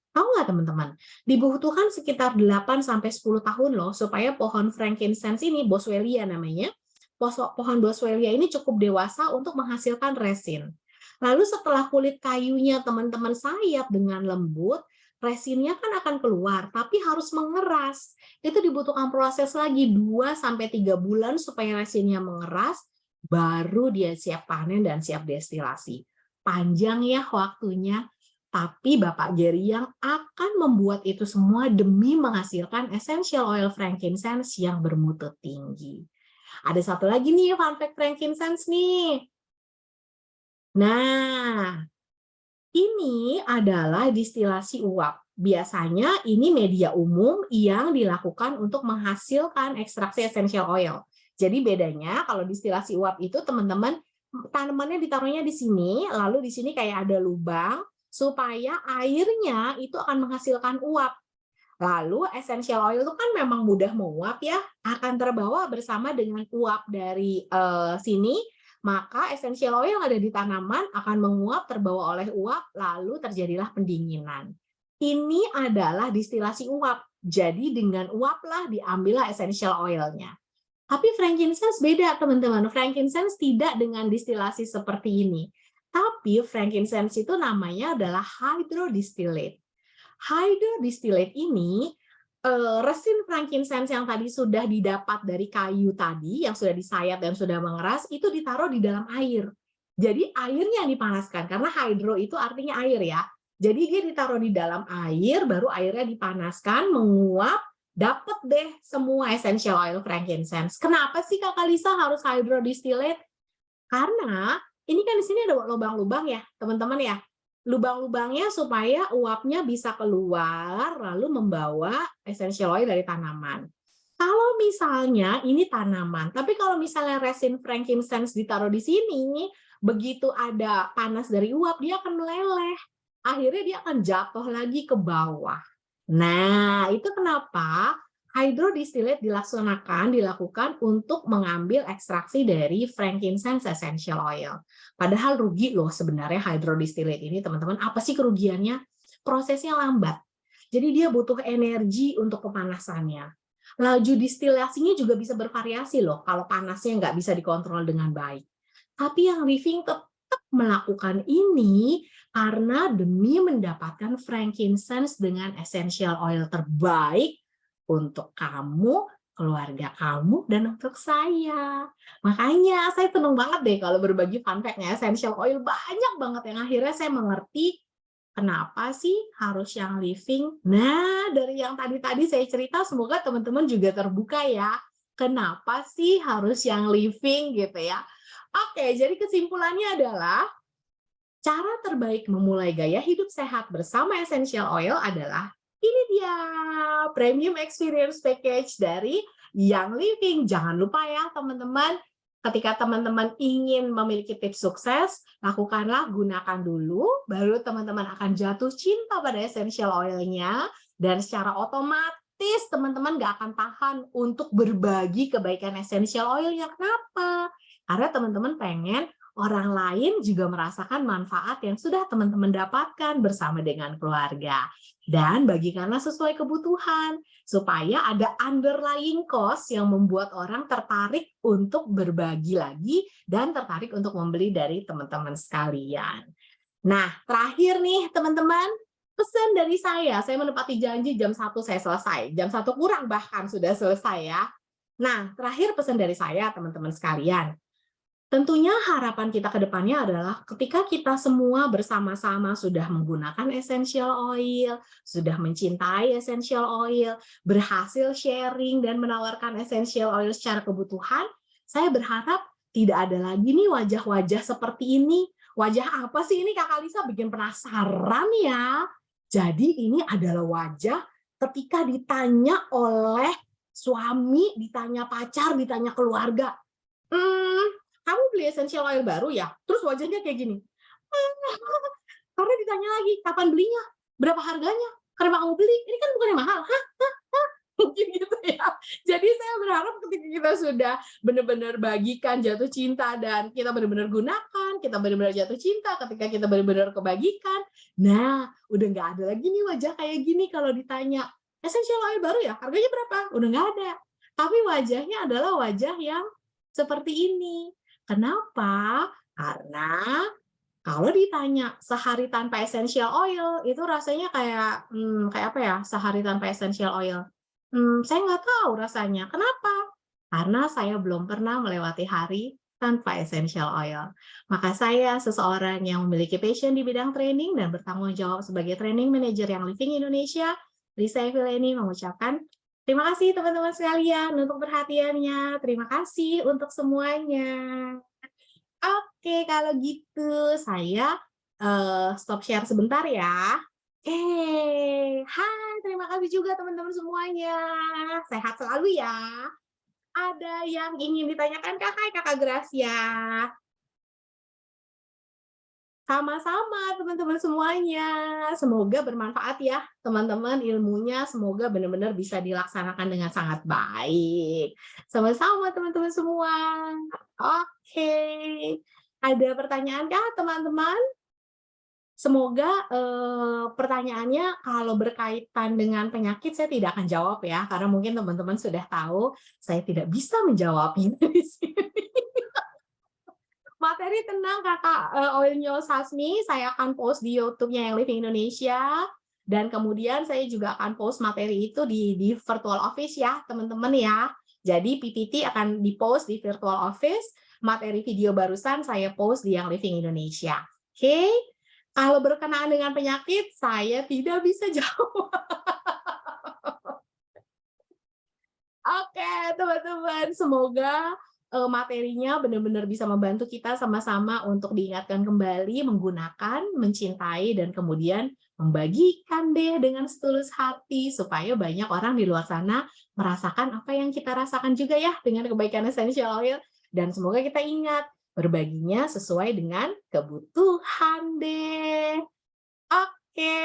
Tahu nggak teman-teman, dibutuhkan sekitar 8-10 tahun loh supaya pohon frankincense ini, Boswellia namanya, pohon Boswellia ini cukup dewasa untuk menghasilkan resin. Lalu setelah kulit kayunya teman-teman sayat dengan lembut, resinnya kan akan keluar, tapi harus mengeras. Itu dibutuhkan proses lagi 2-3 bulan supaya resinnya mengeras, baru dia siap panen dan siap destilasi. Panjang ya waktunya. Tapi Bapak Gary yang akan membuat itu semua demi menghasilkan essential oil frankincense yang bermutu tinggi. Ada satu lagi nih fun fact frankincense nih. Nah, ini adalah distilasi uap. Biasanya ini media umum yang dilakukan untuk menghasilkan ekstraksi essential oil. Jadi bedanya kalau distilasi uap itu teman-teman tanamannya ditaruhnya di sini, lalu di sini kayak ada lubang, supaya airnya itu akan menghasilkan uap. Lalu essential oil itu kan memang mudah menguap ya, akan terbawa bersama dengan uap dari sini, maka essential oil yang ada di tanaman akan menguap terbawa oleh uap, lalu terjadilah pendinginan. Ini adalah distilasi uap. Jadi dengan uaplah diambillah essential oilnya. Tapi frankincense beda teman-teman. Frankincense tidak dengan distilasi seperti ini. Tapi frankincense itu namanya adalah hydrodistillate. Hydrodistillate ini resin frankincense yang tadi sudah didapat dari kayu tadi, yang sudah disayat dan sudah mengeras, itu ditaruh di dalam air. Jadi airnya yang dipanaskan, karena hydro itu artinya air ya. Jadi dia ditaruh di dalam air, baru airnya dipanaskan, menguap, dapat deh semua essential oil frankincense. Kenapa sih Kakak Lisa harus hydrodistillate? Karena ini kan di sini ada lubang-lubang ya, teman-teman ya. Lubang-lubangnya supaya uapnya bisa keluar, lalu membawa essential oil dari tanaman. Kalau misalnya ini tanaman, tapi kalau misalnya resin frankincense ditaruh di sini, begitu ada panas dari uap, dia akan meleleh. Akhirnya dia akan jatuh lagi ke bawah. Nah, itu kenapa hydrodistillate dilakukan untuk mengambil ekstraksi dari frankincense essential oil. Padahal rugi loh sebenarnya hydrodistillate ini, teman-teman. Apa sih kerugiannya? Prosesnya lambat. Jadi dia butuh energi untuk pemanasannya. Laju distilasinya juga bisa bervariasi loh kalau panasnya nggak bisa dikontrol dengan baik. Tapi yang living tetap melakukan ini karena demi mendapatkan frankincense dengan essential oil terbaik untuk kamu, keluarga kamu, dan untuk saya. Makanya saya seneng banget deh kalau berbagi fun fact-nya essential oil banyak banget yang akhirnya saya mengerti kenapa sih harus yang living. Nah, dari yang tadi saya cerita semoga teman-teman juga terbuka ya. Kenapa sih harus yang living gitu ya. Oke, jadi kesimpulannya adalah cara terbaik memulai gaya hidup sehat bersama essential oil adalah ini dia, Premium Experience Package dari Young Living. Jangan lupa ya teman-teman, ketika teman-teman ingin memiliki tips sukses, lakukanlah, gunakan dulu, baru teman-teman akan jatuh cinta pada essential oil-nya, dan secara otomatis teman-teman gak akan tahan untuk berbagi kebaikan essential oil-nya. Kenapa? Karena teman-teman pengen orang lain juga merasakan manfaat yang sudah teman-teman dapatkan bersama dengan keluarga. Dan bagikanlah sesuai kebutuhan, supaya ada underlying cost yang membuat orang tertarik untuk berbagi lagi dan tertarik untuk membeli dari teman-teman sekalian. Nah, terakhir nih teman-teman, pesan dari saya menepati janji jam 1 saya selesai. Jam 1 kurang bahkan sudah selesai ya. Nah, terakhir pesan dari saya, teman-teman sekalian. Tentunya harapan kita ke depannya adalah ketika kita semua bersama-sama sudah menggunakan essential oil, sudah mencintai essential oil, berhasil sharing dan menawarkan essential oil secara kebutuhan, saya berharap tidak ada lagi nih wajah-wajah seperti ini. Wajah apa sih ini, Kakak Lisa bikin penasaran ya. Jadi ini adalah wajah ketika ditanya oleh suami, ditanya pacar, ditanya keluarga. Kamu beli essential oil baru ya? Terus wajahnya kayak gini. Karena ditanya lagi, kapan belinya? Berapa harganya? Kenapa kamu beli? Ini kan bukan yang mahal. Hah? Mungkin gitu ya. Jadi saya berharap ketika kita sudah benar-benar bagikan jatuh cinta dan kita benar-benar gunakan, kita benar-benar jatuh cinta ketika kita benar-benar kebagikan. Nah, udah nggak ada lagi nih wajah kayak gini kalau ditanya, essential oil baru ya? Harganya berapa? Udah nggak ada. Tapi wajahnya adalah wajah yang seperti ini. Kenapa? Karena kalau ditanya sehari tanpa essential oil, itu rasanya kayak apa ya, sehari tanpa essential oil? Saya nggak tahu rasanya. Kenapa? Karena saya belum pernah melewati hari tanpa essential oil. Maka saya seseorang yang memiliki passion di bidang training dan bertanggung jawab sebagai training manager yang Living Indonesia, Lisa Evileni mengucapkan terima kasih teman-teman sekalian untuk perhatiannya. Terima kasih untuk semuanya. Oke, kalau gitu saya stop share sebentar ya. Hai, terima kasih juga teman-teman semuanya. Sehat selalu ya. Ada yang ingin ditanyakan Kak? Hai Kakak Gracia. Sama-sama teman-teman semuanya. Semoga bermanfaat ya teman-teman, ilmunya semoga benar-benar bisa dilaksanakan dengan sangat baik. Sama-sama teman-teman semua. Oke. Ada pertanyaan kah teman-teman? Semoga pertanyaannya kalau berkaitan dengan penyakit saya tidak akan jawab ya, karena mungkin teman-teman sudah tahu saya tidak bisa menjawabnya di sini. Materi tenang Kakak Oil News Hasmi, saya akan post di YouTube-nya yang Living Indonesia, dan kemudian saya juga akan post materi itu di virtual office ya teman-teman ya. Jadi PPT akan di-post di virtual office, materi video barusan saya post di yang Living Indonesia. Oke, kalau berkenaan dengan penyakit saya tidak bisa jawab. Oke teman-teman, semoga materinya benar-benar bisa membantu kita sama-sama untuk diingatkan kembali, menggunakan, mencintai, dan kemudian membagikan deh dengan setulus hati supaya banyak orang di luar sana merasakan apa yang kita rasakan juga ya dengan kebaikan essential oil. Dan semoga kita ingat, berbaginya sesuai dengan kebutuhan deh. Oke.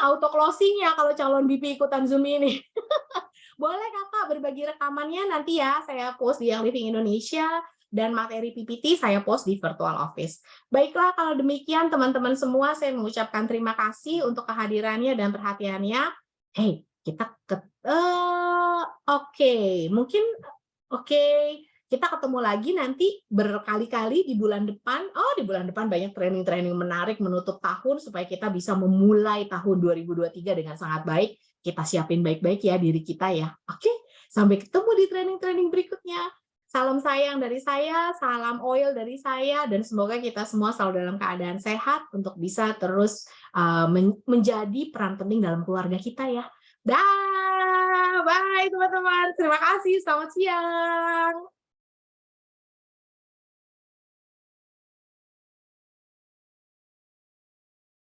Auto closing ya kalau calon BP ikutan Zoom ini. Boleh Kakak berbagi rekamannya nanti ya, saya post di yang Living Indonesia, dan materi PPT saya post di virtual office. Baiklah, kalau demikian teman-teman semua, saya mengucapkan terima kasih untuk kehadirannya dan perhatiannya. Hey, kita oke, kita ketemu lagi nanti berkali-kali di bulan depan. Oh, di bulan depan banyak training-training menarik menutup tahun supaya kita bisa memulai tahun 2023 dengan sangat baik. Kita siapin baik-baik ya diri kita ya. Oke, sampai ketemu di training-training berikutnya. Salam sayang dari saya, salam oil dari saya, dan semoga kita semua selalu dalam keadaan sehat untuk bisa terus menjadi peran penting dalam keluarga kita ya. Dah, bye teman-teman. Terima kasih, selamat siang.